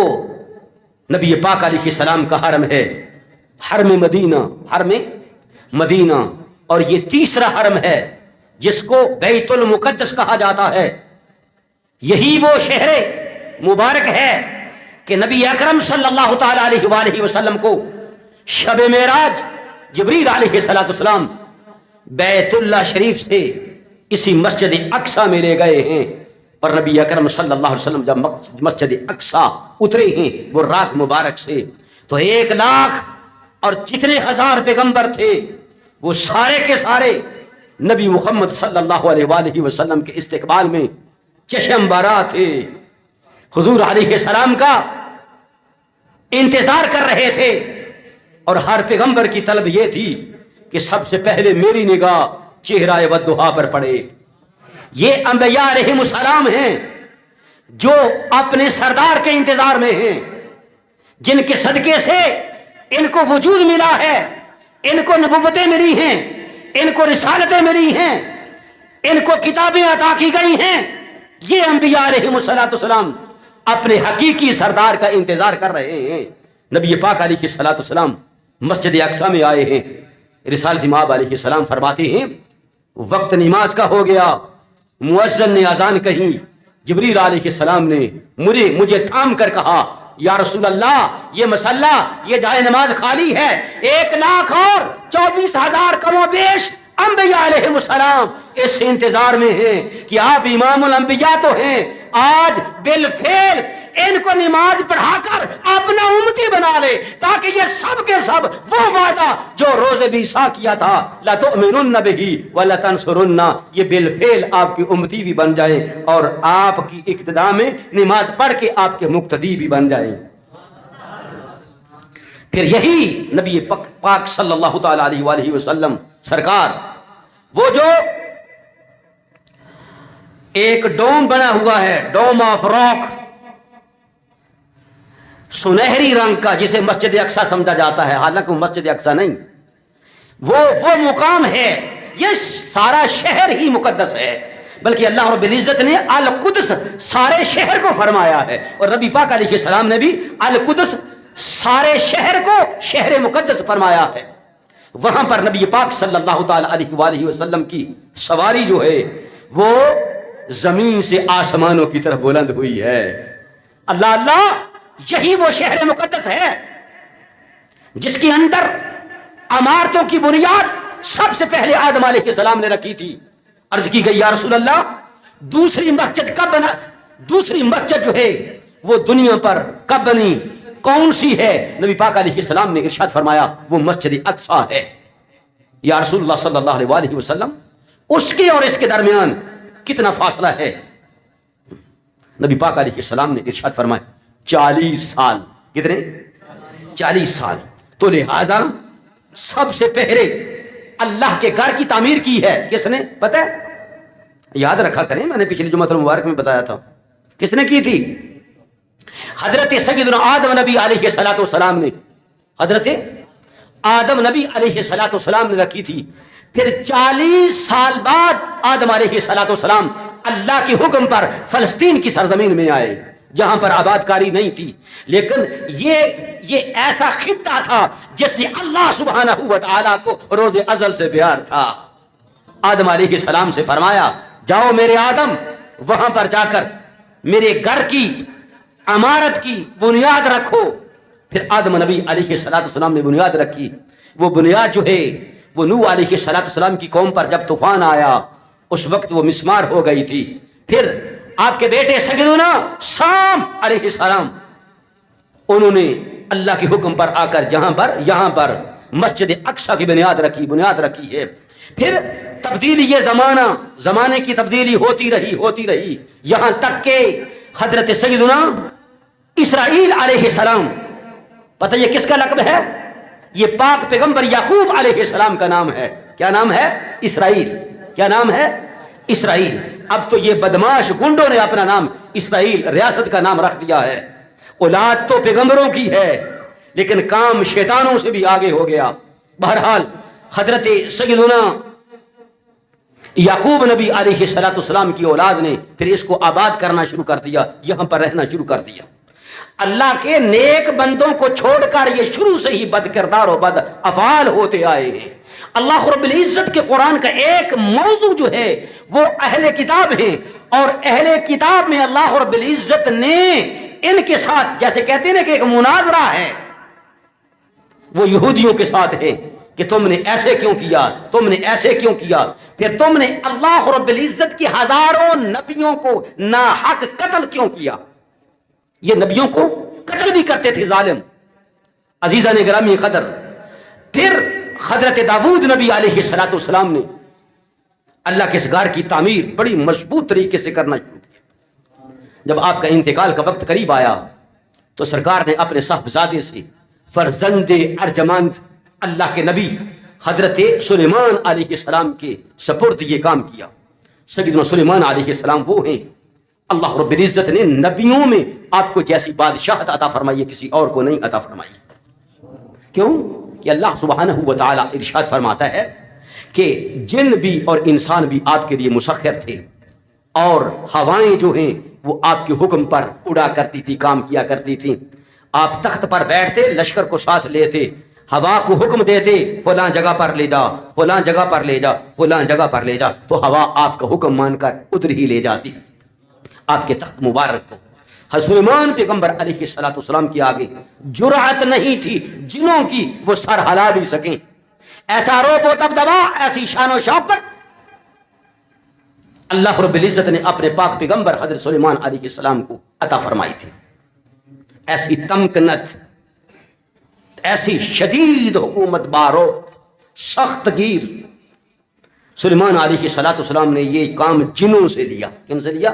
Speaker 1: نبی پاک علیہ السلام کا حرم ہے، حرم مدینہ، اور یہ تیسرا حرم ہے جس کو بیت المقدس کہا جاتا ہے۔ یہی وہ شہر مبارک ہے کہ نبی اکرم صلی اللہ تعالی علیہ وآلہ وسلم کو شب معراج جبریل علیہ السلام بیت اللہ شریف سے اسی مسجد اقصی میں لے گئے ہیں، اور نبی اکرم صلی اللہ علیہ وسلم جب مسجد اقصی اترے ہیں وہ رات مبارک سے، تو 1,00,000 اور جتنے ہزار پیغمبر تھے وہ سارے کے سارے نبی محمد صلی اللہ علیہ وآلہ وسلم کے استقبال میں چشم بارا تھے، حضور علیہ السلام کا انتظار کر رہے تھے، اور ہر پیغمبر کی طلب یہ تھی کہ سب سے پہلے میری نگاہ چہرہ ودھا پر پڑے۔ یہ انبیاء علیہ السلام ہیں جو اپنے سردار کے انتظار میں ہیں، جن کے صدقے سے ان کو وجود ملا ہے، ان کو نبوتیں ملی ہیں، ان کو رسالتیں ملی ہیں، ان کو کتابیں عطا کی گئی ہیں۔ یہ انبیاء علیہ السلام اپنے حقیقی سردار کا انتظار کر رہے ہیں۔ نبی پاک علیہ السلام مسجد اقصی میں آئے ہیں، رسالت مآب علیہ السلام فرماتے ہیں وقت نماز کا ہو گیا، مؤذن نے اذان کہی، جبریل علیہ السلام نے مجھے تھام کر کہا یا رسول اللہ یہ مسلح یہ جائے نماز خالی ہے، 1,00,000 اور 24,000 کم و بیش انبیاء علیہ السلام اس انتظار میں ہیں کہ آپ امام الانبیاء تو ہیں، آج بالفعل ان کو نماز پڑھا کر اپنا امتی بنا لے تاکہ یہ سب کے سب وہ وعدہ جو روز بیسا کیا تھا لَتُؤْمِنُنَّ بِهِ وَلَتَنْصُرُنَّ، یہ بالفعل آپ کی امتی بھی بن جائے اور آپ کی اقتداء میں نماز پڑھ کے آپ کے مقتدی بھی بن جائے۔ پھر یہی نبی پاک صلی اللہ تعالی علیہ وآلہ وسلم سرکار، وہ جو ایک ڈوم بنا ہوا ہے، ڈوم آف راک، سنہری رنگ کا، جسے مسجد اقصی سمجھا جاتا ہے، حالانکہ وہ مسجد اقصی نہیں، وہ مقام ہے، یہ سارا شہر ہی مقدس ہے، بلکہ اللہ رب العزت نے القدس سارے شہر کو فرمایا ہے، اور نبی پاک علیہ السلام نے بھی القدس سارے شہر کو شہر مقدس فرمایا ہے۔ وہاں پر نبی پاک صلی اللہ تعالی علیہ وآلہ وسلم کی سواری جو ہے وہ زمین سے آسمانوں کی طرف بلند ہوئی ہے۔ اللہ اللہ، یہی وہ شہر مقدس ہے جس کے اندر عمارتوں کی بنیاد سب سے پہلے آدم علیہ السلام نے رکھی تھی۔ عرض کی گئی یا رسول اللہ دوسری مسجد کب بنا، دوسری مسجد جو ہے وہ دنیا پر کب بنی، کون سی ہے؟ نبی پاک علیہ السلام نے ارشاد فرمایا وہ مسجد اقصی ہے۔ یا رسول اللہ صلی اللہ علیہ وآلہ وسلم اس کے اور اس کے درمیان کتنا فاصلہ ہے؟ نبی پاک علیہ السلام نے ارشاد فرمایا 40 سال۔ کتنے؟ 40 سال۔ تو لہذا سب سے پہلے اللہ کے گھر کی تعمیر کی ہے کس نے؟ پتہ ہے؟ یاد رکھا کریں، میں نے پچھلی جمعہ المبارک میں بتایا تھا کس نے کی تھی؟ حضرت سیدنا آدم نبی علیہ السلام نے، حضرت آدم نبی علیہ السلام نے رکھی تھی۔ پھر 40 سال بعد آدم علیہ السلام اللہ کے حکم پر فلسطین کی سرزمین میں آئے جہاں پر آباد کاری نہیں تھی، لیکن یہ ایسا خطہ تھا جس سے اللہ سبحانہ و تعالیٰ کو روز ازل سے پیار تھا۔ آدم علیہ السلام سے فرمایا جاؤ میرے آدم، وہاں پر جا کر میرے گھر کی عمارت کی بنیاد رکھو۔ پھر آدم نبی علیہ السلام نے بنیاد رکھی۔ وہ بنیاد جو ہے وہ نوح علیہ السلام کی قوم پر جب طوفان آیا اس وقت وہ مسمار ہو گئی تھی۔ پھر آپ کے بیٹے سیدنا سام علیہ السلام، انہوں نے اللہ کے حکم پر آ کر یہاں پر مسجد اقصی کی بنیاد رکھی ہے۔ پھر تبدیلی، یہ زمانے کی تبدیلی ہوتی رہی یہاں تک کہ حضرت سیدنا اسرائیل علیہ السلام، پتہ یہ کس کا لقب ہے؟ یہ پاک پیغمبر یعقوب علیہ السلام کا نام ہے۔ کیا نام ہے؟ اسرائیل۔ کیا نام ہے؟ اسرائیل۔ اب تو یہ بدماش گنڈوں نے اپنا نام اسرائیل ریاست کا نام رکھ دیا ہے۔ اولاد تو پیغمبروں کی ہے لیکن کام شیطانوں سے بھی آگے ہو گیا۔ بہرحال حضرت سیدنا یعقوب نبی علیہ السلام کی اولاد نے پھر اس کو آباد کرنا شروع کر دیا، یہاں پر رہنا شروع کر دیا۔ اللہ کے نیک بندوں کو چھوڑ کر یہ شروع سے ہی بد کردار و بد افعال ہوتے آئے ہیں۔ اللہ رب العزت کے قرآن کا ایک موضوع جو ہے وہ اہل کتاب ہیں، اور اہل کتاب میں اللہ رب العزت نے ان کے ساتھ، جیسے کہتے ہیں نا کہ ایک مناظرہ ہے، وہ یہودیوں کے ساتھ ہے کہ تم نے ایسے کیوں کیا، تم نے ایسے کیوں کیا، پھر تم نے اللہ رب العزت کی ہزاروں نبیوں کو ناحق قتل کیوں کیا۔ یہ نبیوں کو قتل بھی کرتے تھے ظالم۔ عزیزان گرامی قدر، پھر حضرت داؤد نبی علیہ السلام نے اللہ کے اس گھر کی تعمیر بڑی مضبوط طریقے سے کرنا شروع کیا۔ جب آپ کا انتقال کا وقت قریب آیا تو سرکار نے اپنے صاحبزادے سے فرزند ارجمند اللہ کے نبی حضرت سلیمان علیہ السلام کے سپرد یہ کام کیا۔ سیدنا سلیمان علیہ السلام وہ ہیں، اللہ رب العزت نے نبیوں میں آپ کو جیسی بادشاہت عطا فرمائی ہے کسی اور کو نہیں عطا فرمائی۔ کیوں؟ کہ اللہ سبحانہ و تعالی ارشاد فرماتا ہے کہ جن بھی اور انسان بھی آپ کے لیے مسخر تھے، اور ہوائیں جو ہیں وہ آپ کے حکم پر اڑا کرتی تھی، کام کیا کرتی تھی۔ آپ تخت پر بیٹھتے، لشکر کو ساتھ لیتے، ہوا کو حکم دیتے فلاں جگہ پر لے جا، فلاں جگہ پر لے جا، فلاں جگہ پر لے جا، تو ہوا آپ کا حکم مان کر ادھر ہی لے جاتی۔ آپ کے تخت مبارک کو۔ حضرت سلیمان پیغمبر علیہ السلام کی آگے جرأت نہیں تھی جنوں کی وہ سر ہلا بھی سکیں، ایسا روب و دبدبا، ایسی شان و شوکت اللہ رب العزت نے اپنے پاک پیغمبر حضرت سلیمان علیہ السلام کو عطا فرمائی تھی۔ ایسی تمکنت، ایسی شدید حکومت بارو، سخت گیر۔ سلیمان علیہ السلام نے یہ کام جنوں سے لیا۔ کن سے لیا؟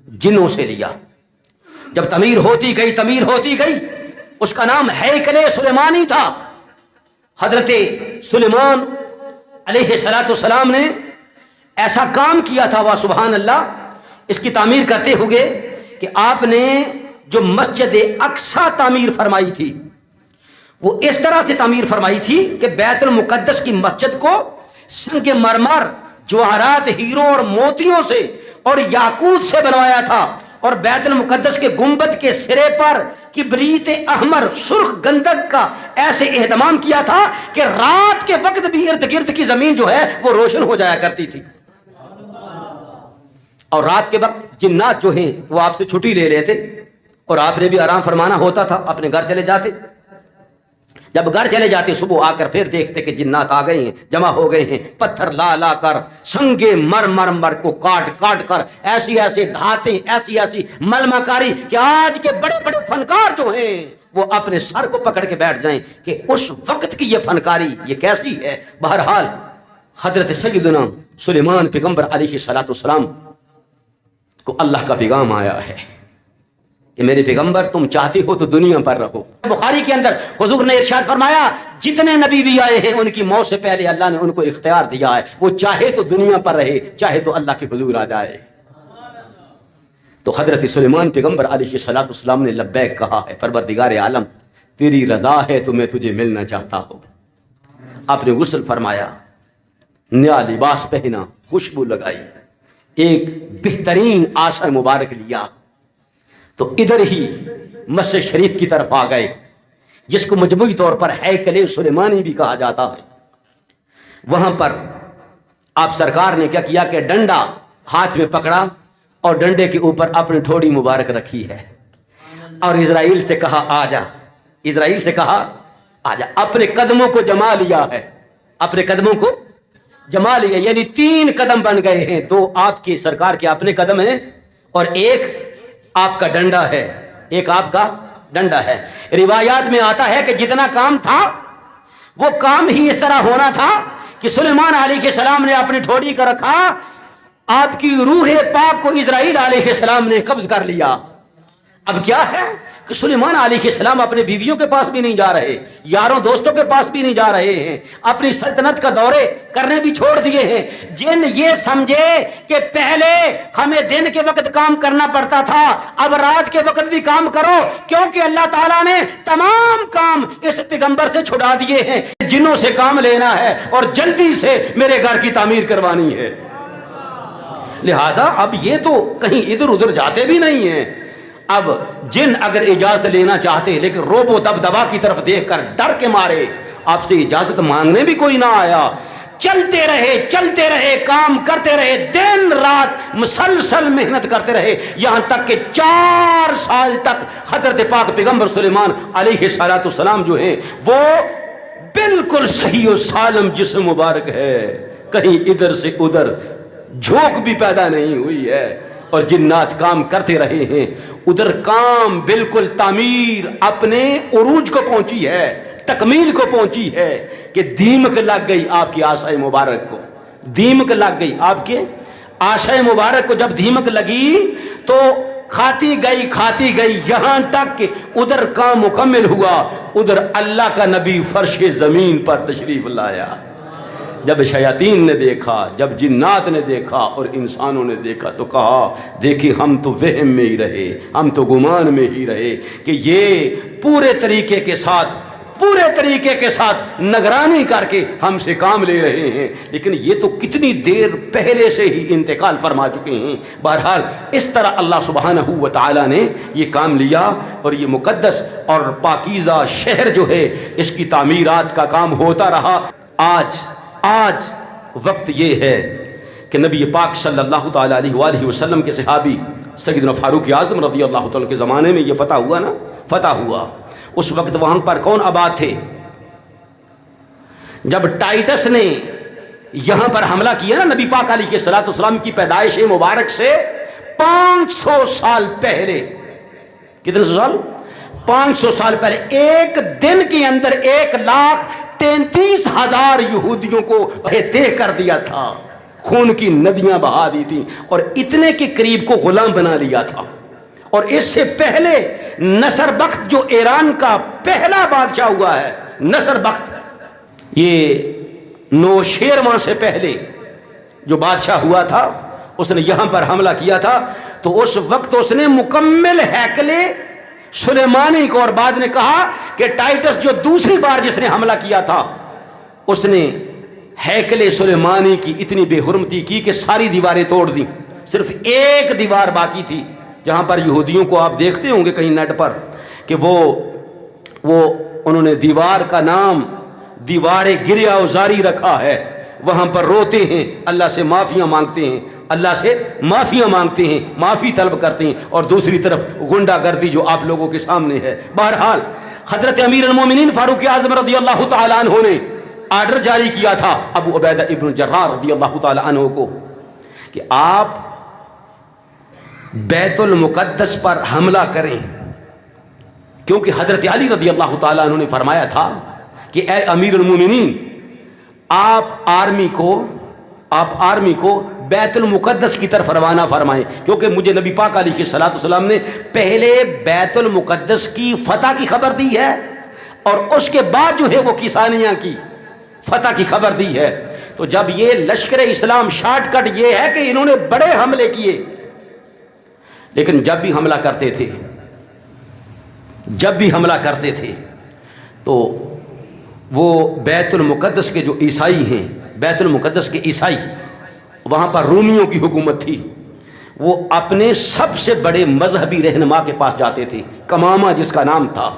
Speaker 1: جنوں سے لیا۔ جب تعمیر ہوتی گئی اس کا نام ہیکل سلیمانی تھا۔ حضرت سلیمان علیہ السلام نے ایسا کام کیا تھا، وہ سبحان اللہ، اس کی تعمیر کرتے ہوئے کہ آپ نے جو مسجد اقصیٰ تعمیر فرمائی تھی وہ اس طرح سے تعمیر فرمائی تھی کہ بیت المقدس کی مسجد کو سنگ مرمر، جواہرات، ہیروں اور موتیوں سے اور یاقوت سے بنوایا تھا، اور بیت المقدس کے گنبد کے سرے پر کبریت احمر سرخ گندک کا ایسے اہتمام کیا تھا کہ رات کے وقت بھی ارد گرد کی زمین جو ہے وہ روشن ہو جایا کرتی تھی، اور رات کے وقت جنات جو ہیں وہ آپ سے چھٹی لے لیتے اور آپ نے بھی آرام فرمانا ہوتا تھا، اپنے گھر چلے جاتے۔ جب گھر چلے جاتے صبح آ کر پھر دیکھتے کہ جنات آ گئے ہیں، جمع ہو گئے ہیں، پتھر لا لا کر سنگے مر کو کاٹ کر ایسی دھاتیں، ایسی ملمہ کاری کہ آج کے بڑے بڑے فنکار جو ہیں وہ اپنے سر کو پکڑ کے بیٹھ جائیں کہ اس وقت کی یہ فنکاری یہ کیسی ہے۔ بہرحال حضرت سیدنا سلیمان پیغمبر علیہ السلام کو اللہ کا پیغام آیا ہے کہ میرے پیغمبر تم چاہتے ہو تو دنیا پر رہو۔ بخاری کے اندر حضور نے ارشاد فرمایا جتنے نبی بھی آئے ہیں ان کی موت سے پہلے اللہ نے ان کو اختیار دیا ہے، وہ چاہے تو دنیا پر رہے، چاہے تو اللہ کے حضور آ جائے۔ تو حضرت سلیمان پیغمبر علیہ السلام نے لبیک کہا ہے، پروردگار عالم تیری رضا ہے تو میں تجھے ملنا چاہتا ہوں۔ آپ نے غسل فرمایا، نیا لباس پہنا، خوشبو لگائی، ایک بہترین آسا مبارک لیا، تو ادھر ہی مسجد شریف کی طرف آ گئے، جس کو مجموعی طور پر ہیکل سلیمانی بھی کہا جاتا ہے۔ وہاں پر آپ سرکار نے کیا کیا کہ ڈنڈا ہاتھ میں پکڑا اور ڈنڈے کے اوپر اپنی ٹھوڑی مبارک رکھی ہے، اور اسرائیل سے کہا آ جا، اسرائیل سے کہا آ جا، اپنے قدموں کو جما لیا ہے، اپنے قدموں کو جما لیا، یعنی 3 قدم بن گئے ہیں، 2 آپ کے سرکار کے اپنے قدم ہیں اور ایک آپ کا ڈنڈا ہے، ایک آپ کا ڈنڈا ہے۔ روایات میں آتا ہے کہ جتنا کام تھا وہ کام ہی اس طرح ہونا تھا کہ سلیمان علیہ السلام نے اپنی ٹھوڑی کا رکھا، آپ کی روح پاک کو اسرائیل علیہ السلام نے قبض کر لیا۔ اب کیا ہے کہ سلیمان علیہ السلام اپنے بیویوں کے پاس بھی نہیں جا رہے، یاروں دوستوں کے پاس بھی نہیں جا رہے ہیں، اپنی سلطنت کا دورے کرنے بھی چھوڑ دیے ہیں۔ جن یہ سمجھے کہ پہلے ہمیں دن کے وقت کام کرنا پڑتا تھا، اب رات کے وقت بھی کام کرو، کیونکہ اللہ تعالیٰ نے تمام کام اس پیغمبر سے چھڑا دیے ہیں۔ جنوں سے کام لینا ہے اور جلدی سے میرے گھر کی تعمیر کروانی ہے، لہٰذا اب یہ تو کہیں ادھر ادھر جاتے بھی نہیں ہیں۔ اب جن اگر اجازت لینا چاہتے لیکن روب و دبدبا کی طرف دیکھ کر ڈر کے مارے آپ سے اجازت مانگنے بھی کوئی نہ آیا، چلتے رہے، کام کرتے رہے، دن رات مسلسل محنت کرتے رہے، یہاں تک کہ 4 سال تک حضرت پاک پیغمبر سلیمان علیہ السلام جو ہیں وہ بالکل صحیح و سالم جسم مبارک ہے، کہیں ادھر سے ادھر جھونک بھی پیدا نہیں ہوئی ہے، اور جنات کام کرتے رہے ہیں۔ ادھر کام بالکل تعمیر اپنے عروج کو پہنچی ہے، تکمیل کو پہنچی ہے کہ دیمک لگ گئی آپ کی آشائے مبارک کو، دیمک لگ گئی آپ کے آشائے مبارک کو۔ جب دیمک لگی تو کھاتی گئی یہاں تک کہ ادھر کام مکمل ہوا، ادھر اللہ کا نبی فرش زمین پر تشریف لایا۔ جب شیاطین نے دیکھا، جب جنات نے دیکھا اور انسانوں نے دیکھا تو کہا دیکھیں ہم تو وہم میں ہی رہے، ہم تو گمان میں ہی رہے کہ یہ پورے طریقے کے ساتھ نگرانی کر کے ہم سے کام لے رہے ہیں، لیکن یہ تو کتنی دیر پہلے سے ہی انتقال فرما چکے ہیں۔ بہرحال اس طرح اللہ سبحانہ و تعالی نے یہ کام لیا اور یہ مقدس اور پاکیزہ شہر جو ہے اس کی تعمیرات کا کام ہوتا رہا۔ آج وقت یہ ہے کہ نبی پاک صلی اللہ تعالی علیہ وآلہ وسلم کے صحابی سیدنا فاروق اعظم رضی اللہ تعالیٰ کے زمانے میں یہ فتح ہوا نا، فتح ہوا، اس وقت وہاں پر کون آباد تھے؟ جب ٹائٹس نے یہاں پر حملہ کیا نا نبی پاک علیہ الصلوۃ والسلام کی پیدائش مبارک سے 500 سال پہلے، کتنے سو سال؟ 500 سال پہلے ایک دن کے اندر 1,33,000 یہودیوں کو طے کر دیا تھا، خون کی ندیاں بہا دی تھی اور اتنے کے قریب کو غلام بنا لیا تھا۔ اور اس سے پہلے نصر بخت جو ایران کا پہلا بادشاہ ہوا ہے، نصر بخت، یہ نوشیروان سے پہلے جو بادشاہ ہوا تھا، اس نے یہاں پر حملہ کیا تھا، تو اس وقت اس نے مکمل ہیکل سلیمانی کو، اور بعد نے کہا کہ ٹائٹس جو دوسری بار جس نے حملہ کیا تھا، اس نے ہیکل سلیمانی کی اتنی بے حرمتی کی کہ ساری دیواریں توڑ دیں، صرف ایک دیوار باقی تھی جہاں پر یہودیوں کو آپ دیکھتے ہوں گے کہیں نیٹ پر کہ وہ انہوں نے دیوار کا نام دیوار گریہ اوزاری رکھا ہے، وہاں پر روتے ہیں، اللہ سے معافیاں مانگتے ہیں، اللہ سے معافیاں مانگتے ہیں، معافی طلب کرتے ہیں، اور دوسری طرف غنڈہ گردی جو آپ لوگوں کے سامنے ہے۔ بہرحال حضرت امیر المومنین فاروق اعظم رضی اللہ تعالیٰ عنہ نے آرڈر جاری کیا تھا ابو عبیدہ ابن الجراح رضی اللہ تعالیٰ عنہ کو کہ آپ بیت المقدس پر حملہ کریں، کیونکہ حضرت علی رضی اللہ تعالیٰ عنہ نے فرمایا تھا کہ اے امیر المومنین، آپ آرمی کو بیت المقدس کی طرف روانہ فرمائیں، کیونکہ مجھے نبی پاک علیہ الصلوۃ والسلام نے پہلے بیت المقدس کی فتح کی خبر دی ہے اور اس کے بعد جو ہے وہ کسانیہ کی فتح کی خبر دی ہے۔ تو جب یہ لشکر اسلام شارٹ کٹ یہ ہے کہ انہوں نے بڑے حملے کیے، لیکن جب بھی حملہ کرتے تھے تو وہ بیت المقدس کے جو عیسائی ہیں، بیت المقدس کے عیسائی، وہاں پر رومیوں کی حکومت تھی، وہ اپنے سب سے بڑے مذہبی رہنما کے پاس جاتے تھے، کمامہ جس کا نام تھا،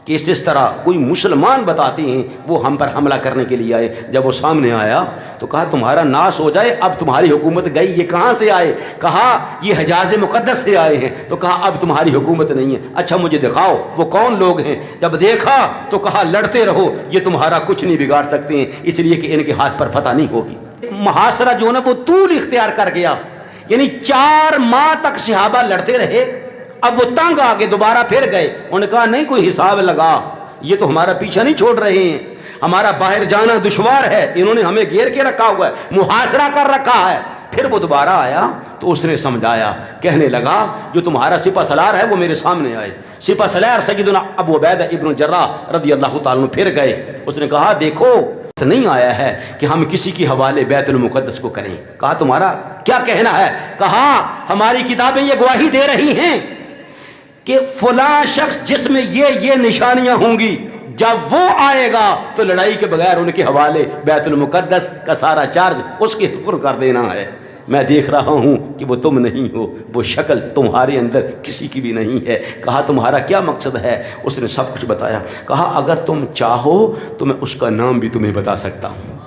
Speaker 1: کہ اس طرح کوئی مسلمان بتاتے ہیں وہ ہم پر حملہ کرنے کے لیے آئے۔ جب وہ سامنے آیا تو کہا تمہارا ناس ہو جائے، اب تمہاری حکومت گئی۔ یہ کہاں سے آئے؟ کہا یہ حجاز مقدس سے آئے ہیں۔ تو کہا اب تمہاری حکومت نہیں ہے، اچھا مجھے دکھاؤ وہ کون لوگ ہیں۔ جب دیکھا تو کہا لڑتے رہو، یہ تمہارا کچھ نہیں بگاڑ سکتے ہیں، اس لیے کہ ان کے ہاتھ پر فتح نہیں ہوگی۔ محاصرہ جو ہے نا وہ طول اختیار کر گیا، یعنی 4 ماہ تک صحابہ لڑتے رہے۔ اب وہ تنگ آگے دوبارہ پھر گئے، انہوں نے کہا نہیں کوئی حساب لگا، یہ تو ہمارا پیچھا نہیں چھوڑ رہے ہیں، ہمارا باہر جانا دشوار ہے، انہوں نے ہمیں گھیر کے رکھا ہوا ہے، محاصرہ کر رکھا ہے۔ پھر وہ دوبارہ آیا تو اس نے سمجھایا، کہنے لگا جو تمہارا سپہ سالار ہے وہ میرے سامنے آئے۔ سپہ سالار سیدنا ابو عبیدہ ابن الجراح رضی اللہ تعالیٰ عنہ پھر گئے، اس نے کہا دیکھو نہیں آیا ہے کہ ہم کسی کی حوالے بیت المقدس کو کریں۔ کہا تمہارا کیا کہنا ہے؟ کہا ہماری کتابیں یہ گواہی دے رہی ہیں کہ فلاں شخص جس میں یہ نشانیاں ہوں گی، جب وہ آئے گا تو لڑائی کے بغیر ان کے حوالے بیت المقدس کا سارا چارج اس کے حکم کر دینا ہے۔ میں دیکھ رہا ہوں کہ وہ تم نہیں ہو، وہ شکل تمہارے اندر کسی کی بھی نہیں ہے۔ کہا تمہارا کیا مقصد ہے؟ اس نے سب کچھ بتایا۔ کہا اگر تم چاہو تو میں اس کا نام بھی تمہیں بتا سکتا ہوں۔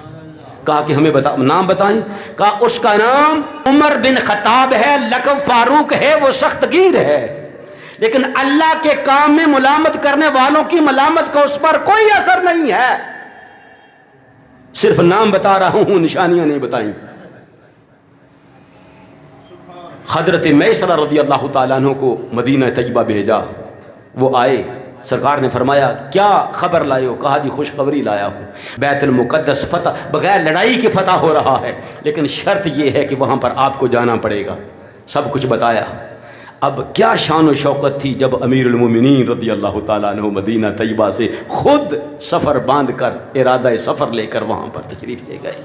Speaker 1: کہا کہ ہمیں نام بتائیں۔ کہا اس کا نام عمر بن خطاب ہے، لقب فاروق ہے، وہ سخت گیر ہے، لیکن اللہ کے کام میں ملامت کرنے والوں کی ملامت کا اس پر کوئی اثر نہیں ہے۔ صرف نام بتا رہا ہوں، نشانیاں نہیں بتائیں۔ حضرت میسرہ رضی اللہ تعالیٰ عنہ کو مدینہ طیبہ بھیجا، وہ آئے، سرکار نے فرمایا کیا خبر لائے ہو؟ کہا جی خوشخبری لایا ہوں، بیت المقدس فتح، بغیر لڑائی کے فتح ہو رہا ہے، لیکن شرط یہ ہے کہ وہاں پر آپ کو جانا پڑے گا۔ سب کچھ بتایا۔ اب کیا شان و شوقت تھی جب امیر المومنین رضی اللہ تعالیٰ عنہ مدینہ طیبہ سے خود سفر باندھ کر، ارادہ سفر لے کر وہاں پر تشریف لے گئے۔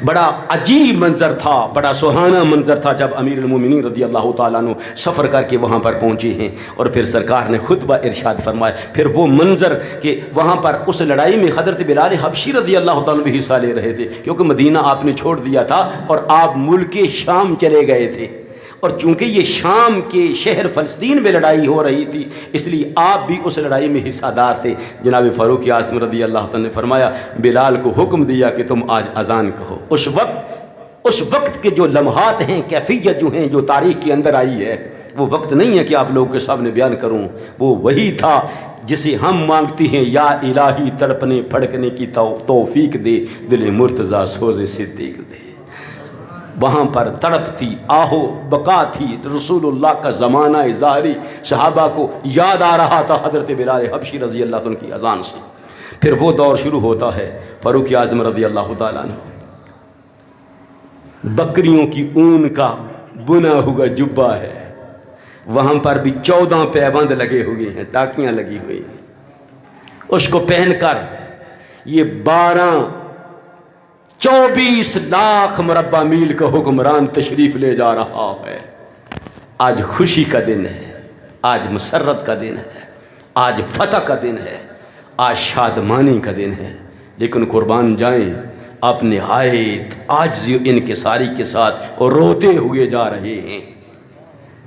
Speaker 1: بڑا عجیب منظر تھا، بڑا سہانا منظر تھا جب امیر المومنین رضی اللہ تعالیٰ عنہ سفر کر کے وہاں پر پہنچے ہیں، اور پھر سرکار نے خطبہ ارشاد فرمایا۔ پھر وہ منظر کہ وہاں پر اس لڑائی میں حضرت بلال حبشی رضی اللہ تعالیٰ عنہ بھی حصہ لے رہے تھے، کیونکہ مدینہ آپ نے چھوڑ دیا تھا اور آپ ملک شام چلے گئے تھے، اور چونکہ یہ شام کے شہر فلسطین میں لڑائی ہو رہی تھی، اس لیے آپ بھی اس لڑائی میں حصہ دار تھے۔ جناب فاروق اعظم رضی اللہ تعالیٰ نے فرمایا، بلال کو حکم دیا کہ تم آج اذان کہو۔ اس وقت اس وقت کے جو لمحات ہیں، کیفیت جو ہیں، جو تاریخ کے اندر آئی ہے، وہ وقت نہیں ہے کہ آپ لوگوں کے سامنے بیان کروں، وہ وہی تھا جسے ہم مانگتی ہیں، یا الہی تڑپنے پھڑکنے کی توفیق دے، دل مرتضیٰ سوز صدیق دے۔ وہاں پر تڑپ تھی، آہو بقا تھی، رسول اللہ کا زمانہ ظاہری صحابہ کو یاد آ رہا تھا حضرت بلال حبشی رضی اللہ عنہ کی اذان سے۔ پھر وہ دور شروع ہوتا ہے فاروق اعظم رضی اللہ تعالیٰ عنہ، بکریوں کی اون کا بنا ہوا جبہ ہے، وہاں پر بھی 14 پیبند لگے ہوئے ہیں، ٹاکیاں لگی ہوئی ہیں، اس کو پہن کر یہ 24 لاکھ مربع میل کا حکمران تشریف لے جا رہا ہے۔ آج خوشی کا دن ہے، آج مسرت کا دن ہے، آج فتح کا دن ہے، آج شادمانی کا دن ہے، لیکن قربان جائیں آپ نہایت عاجزی و انکساری کے ساتھ روتے ہوئے جا رہے ہیں۔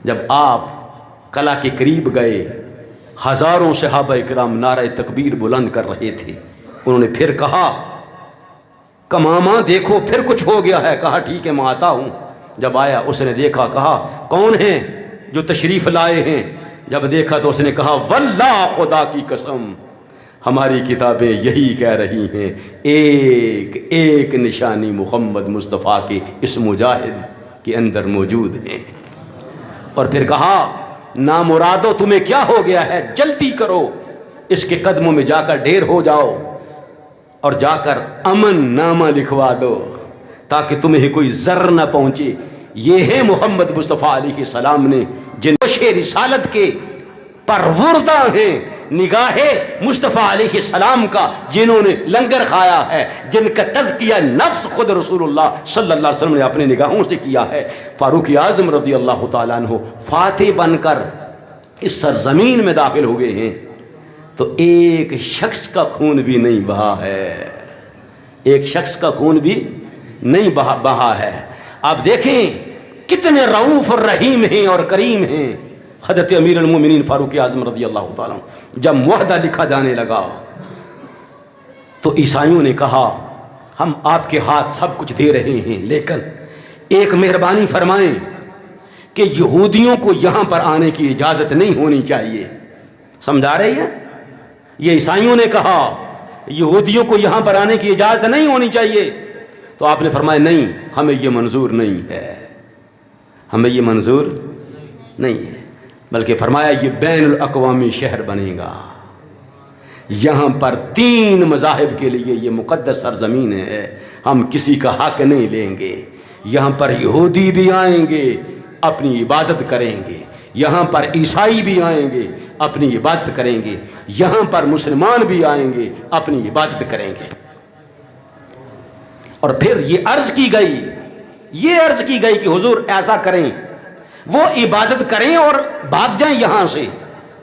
Speaker 1: جب آپ قلعہ کے قریب گئے، ہزاروں صحابہ کرام نعرہ تکبیر بلند کر رہے تھے، انہوں نے پھر کہا کماما دیکھو پھر کچھ ہو گیا ہے۔ کہا ٹھیک ہے میں آتا ہوں۔ جب آیا اس نے دیکھا، کہا کون ہیں جو تشریف لائے ہیں؟ جب دیکھا تو اس نے کہا واللہ خدا کی قسم ہماری کتابیں یہی کہہ رہی ہیں، ایک ایک نشانی محمد مصطفیٰ کے اس مجاہد کے اندر موجود ہیں۔ اور پھر کہا نامرادو تمہیں کیا ہو گیا ہے، جلدی کرو، اس کے قدموں میں جا کر ڈھیر ہو جاؤ اور جا کر امن نامہ لکھوا دو تاکہ تمہیں کوئی ضرر نہ پہنچے۔ یہ ہے محمد مصطفیٰ علیہ السلام نے جن رسالت کے پروردہ ہیں، نگاہ مصطفیٰ علیہ السلام کا، جنہوں نے لنگر کھایا ہے، جن کا تزکیہ نفس خود رسول اللہ صلی اللہ علیہ وسلم نے اپنی نگاہوں سے کیا ہے۔ فاروق اعظم رضی اللہ تعالیٰ عنہ فاتح بن کر اس سرزمین میں داخل ہو گئے ہیں تو ایک شخص کا خون بھی نہیں بہا ہے، ایک شخص کا خون بھی نہیں بہا ہے۔ آپ دیکھیں کتنے رؤوف اور رحیم ہیں اور کریم ہیں حضرت امیر المومنین فاروق اعظم رضی اللہ تعالیٰ عنہ۔ جب معاہدہ لکھا جانے لگا تو عیسائیوں نے کہا ہم آپ کے ہاتھ سب کچھ دے رہے ہیں، لیکن ایک مہربانی فرمائیں کہ یہودیوں کو یہاں پر آنے کی اجازت نہیں ہونی چاہیے۔ سمجھا رہی ہیں؟ یہ عیسائیوں نے کہا یہودیوں کو یہاں پر آنے کی اجازت نہیں ہونی چاہیے، تو آپ نے فرمایا نہیں، ہمیں یہ منظور نہیں ہے، ہمیں یہ منظور نہیں ہے، بلکہ فرمایا یہ بین الاقوامی شہر بنے گا، یہاں پر 3 مذاہب کے لیے یہ مقدس سرزمین ہے، ہم کسی کا حق نہیں لیں گے، یہاں پر یہودی بھی آئیں گے اپنی عبادت کریں گے، یہاں پر عیسائی بھی آئیں گے اپنی عبادت کریں گے، یہاں پر مسلمان بھی آئیں گے اپنی عبادت کریں گے۔ اور پھر یہ عرض کی گئی کہ حضور ایسا کریں، وہ عبادت کریں اور بھاگ جائیں یہاں سے،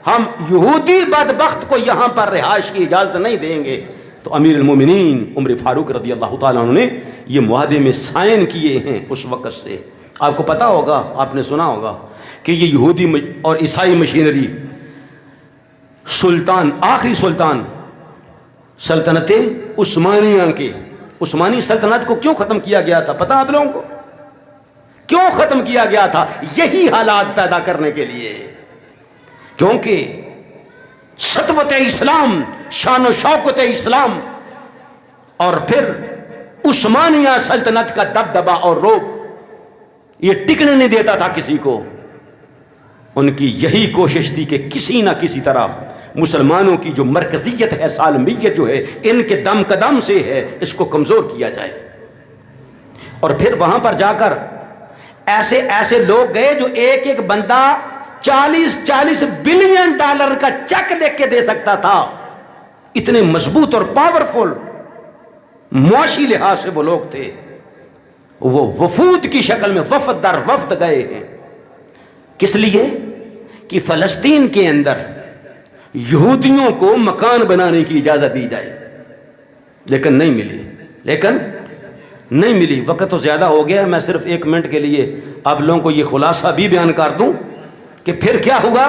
Speaker 1: ہم یہودی بدبخت کو یہاں پر رہائش کی اجازت نہیں دیں گے۔ تو امیر المومنین عمر فاروق رضی اللہ تعالیٰ عنہ نے یہ معاہدے میں سائن کیے ہیں اس وقت سے۔ آپ کو پتا ہوگا، آپ نے سنا ہوگا کہ یہ یہودی اور عیسائی مشینری سلطان، آخری سلطان سلطنت عثمانیہ کے، عثمانی سلطنت کو کیوں ختم کیا گیا تھا پتہ آپ لوگوں کو؟ کیوں ختم کیا گیا تھا؟ یہی حالات پیدا کرنے کے لیے، کیونکہ سطوت اسلام، شان و شوکت اسلام اور پھر عثمانیہ سلطنت کا دبدبا اور رعب یہ ٹکنے نہیں دیتا تھا کسی کو۔ ان کی یہی کوشش تھی کہ کسی نہ کسی طرح مسلمانوں کی جو مرکزیت ہے، سالمیت جو ہے، ان کے دم قدم سے ہے، اس کو کمزور کیا جائے۔ اور پھر وہاں پر جا کر ایسے لوگ گئے جو ایک بندہ 40 بلین ڈالر کا چیک لکھ کے دے سکتا تھا، اتنے مضبوط اور پاورفل معاشی لحاظ سے وہ لوگ تھے۔ وہ وفود کی شکل میں وفد در وفد گئے ہیں، کس لیے کہ فلسطین کے اندر یہودیوں کو مکان بنانے کی اجازت دی جائے، لیکن نہیں ملی۔ وقت تو زیادہ ہو گیا، میں صرف 1 منٹ کے لیے آپ لوگوں کو یہ خلاصہ بھی بیان کر دوں کہ پھر کیا ہوا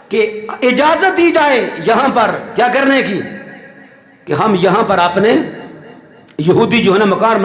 Speaker 1: کہ اجازت دی جائے یہاں پر کیا کرنے کی، کہ ہم یہاں پر اپنے یہودی جو ہے نا مکان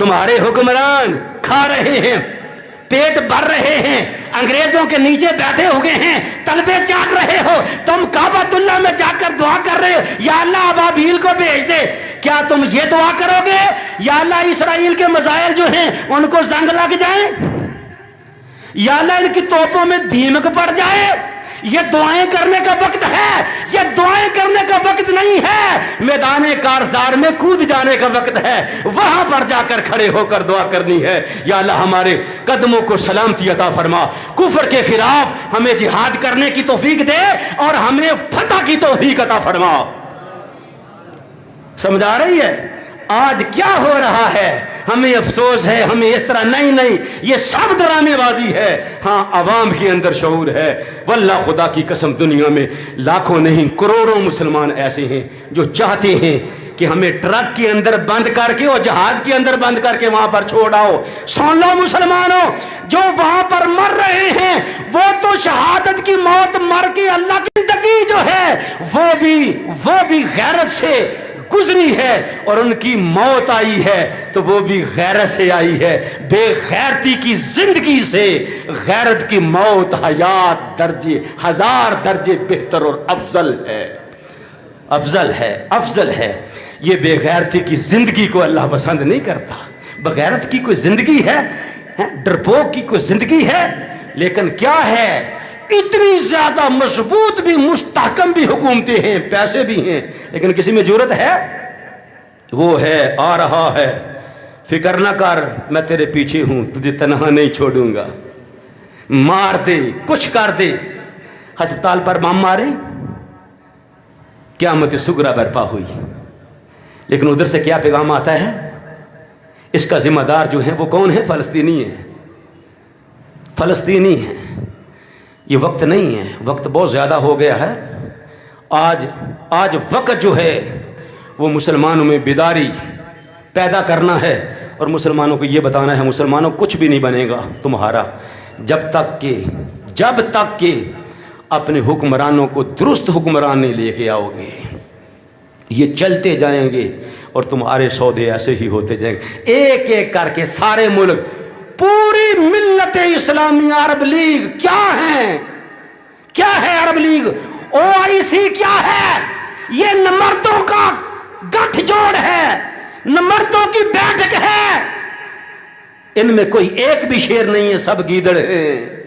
Speaker 1: تمہارے حکمران کھا رہے ہیں، پیٹ بھر رہے ہیں، انگریزوں کے نیچے بیٹھے ہوئے ہیں، تلوے چاٹ رہے ہو، تم کعبۃ اللہ میں جا کر دعا کر رہے ہو یا اللہ ابابیل کو بھیج دے، کیا تم یہ دعا کرو گے یا اللہ اسرائیل کے میزائل جو ہیں ان کو زنگ لگ جائیں، یا اللہ ان کی توپوں میں دیمک پڑ جائے؟ یہ دعائیں کرنے کا وقت ہے، یہ دعائیں کرنے کا وقت نہیں ہے، میدان کارزار میں کود جانے کا وقت ہے، وہاں پر جا کر کھڑے ہو کر دعا کرنی ہے، یا اللہ ہمارے قدموں کو سلامتی عطا فرما، کفر کے خلاف ہمیں جہاد کرنے کی توفیق دے اور ہمیں فتح کی توفیق عطا فرما۔ سمجھا رہی ہے؟ آج کیا ہو رہا ہے؟ ہمیں افسوس ہے، ہمیں اس طرح نہیں، یہ سب ڈرامے بازی ہے۔ ہاں عوام کے اندر شعور ہے، واللہ خدا کی قسم دنیا میں لاکھوں نہیں کروڑوں مسلمان ایسے ہیں جو چاہتے ہیں کہ ہمیں ٹرک کے اندر بند کر کے اور جہاز کے اندر بند کر کے وہاں پر چھوڑ آؤ۔ سن لو مسلمانوں، جو وہاں پر مر رہے ہیں وہ تو شہادت کی موت مر کے اللہ کی زندگی جو ہے وہ بھی غیرت سے گزری ہے، اور ان کی موت آئی ہے تو وہ بھی غیرت سے آئی ہے۔ بے غیرتی کی زندگی سے غیرت کی موت حیات درجے ہزار درجے بہتر اور افضل ہے۔ یہ بے غیرتی کی زندگی کو اللہ پسند نہیں کرتا۔ بغیرت کی کوئی زندگی ہے، ڈرپوک کی کوئی زندگی ہے، لیکن کیا ہے، اتنی زیادہ مضبوط بھی مستحکم بھی حکومتیں ہیں، پیسے بھی ہیں، لیکن کسی میں جرت ہے؟ وہ ہے، آ رہا ہے، فکر نہ کر میں تیرے پیچھے ہوں، تجھے تنہا نہیں چھوڑوں گا، مار دے، کچھ کر دے۔ ہسپتال پر بم مارے، قیامت صغریٰ برپا ہوئی، لیکن ادھر سے کیا پیغام آتا ہے؟ اس کا ذمہ دار جو ہے وہ کون ہے؟ فلسطینی ہیں۔ یہ وقت نہیں ہے، وقت بہت زیادہ ہو گیا ہے۔ آج وقت جو ہے وہ مسلمانوں میں بیداری پیدا کرنا ہے، اور مسلمانوں کو یہ بتانا ہے مسلمانوں کچھ بھی نہیں بنے گا تمہارا جب تک کہ اپنے حکمرانوں کو درست حکمران نہیں لے کے آؤ گے۔ یہ چلتے جائیں گے اور تمہارے سودے ایسے ہی ہوتے جائیں گے، ایک ایک کر کے سارے ملک، پوری ملت اسلامی عرب لیگ کیا ہے عرب لیگ، OIC کیا ہے؟ یہ نمردوں کا گٹھ جوڑ ہے، نمردوں کی بیٹھک ہے، ان میں کوئی ایک بھی شیر نہیں ہے، سب گیدڑ ہیں۔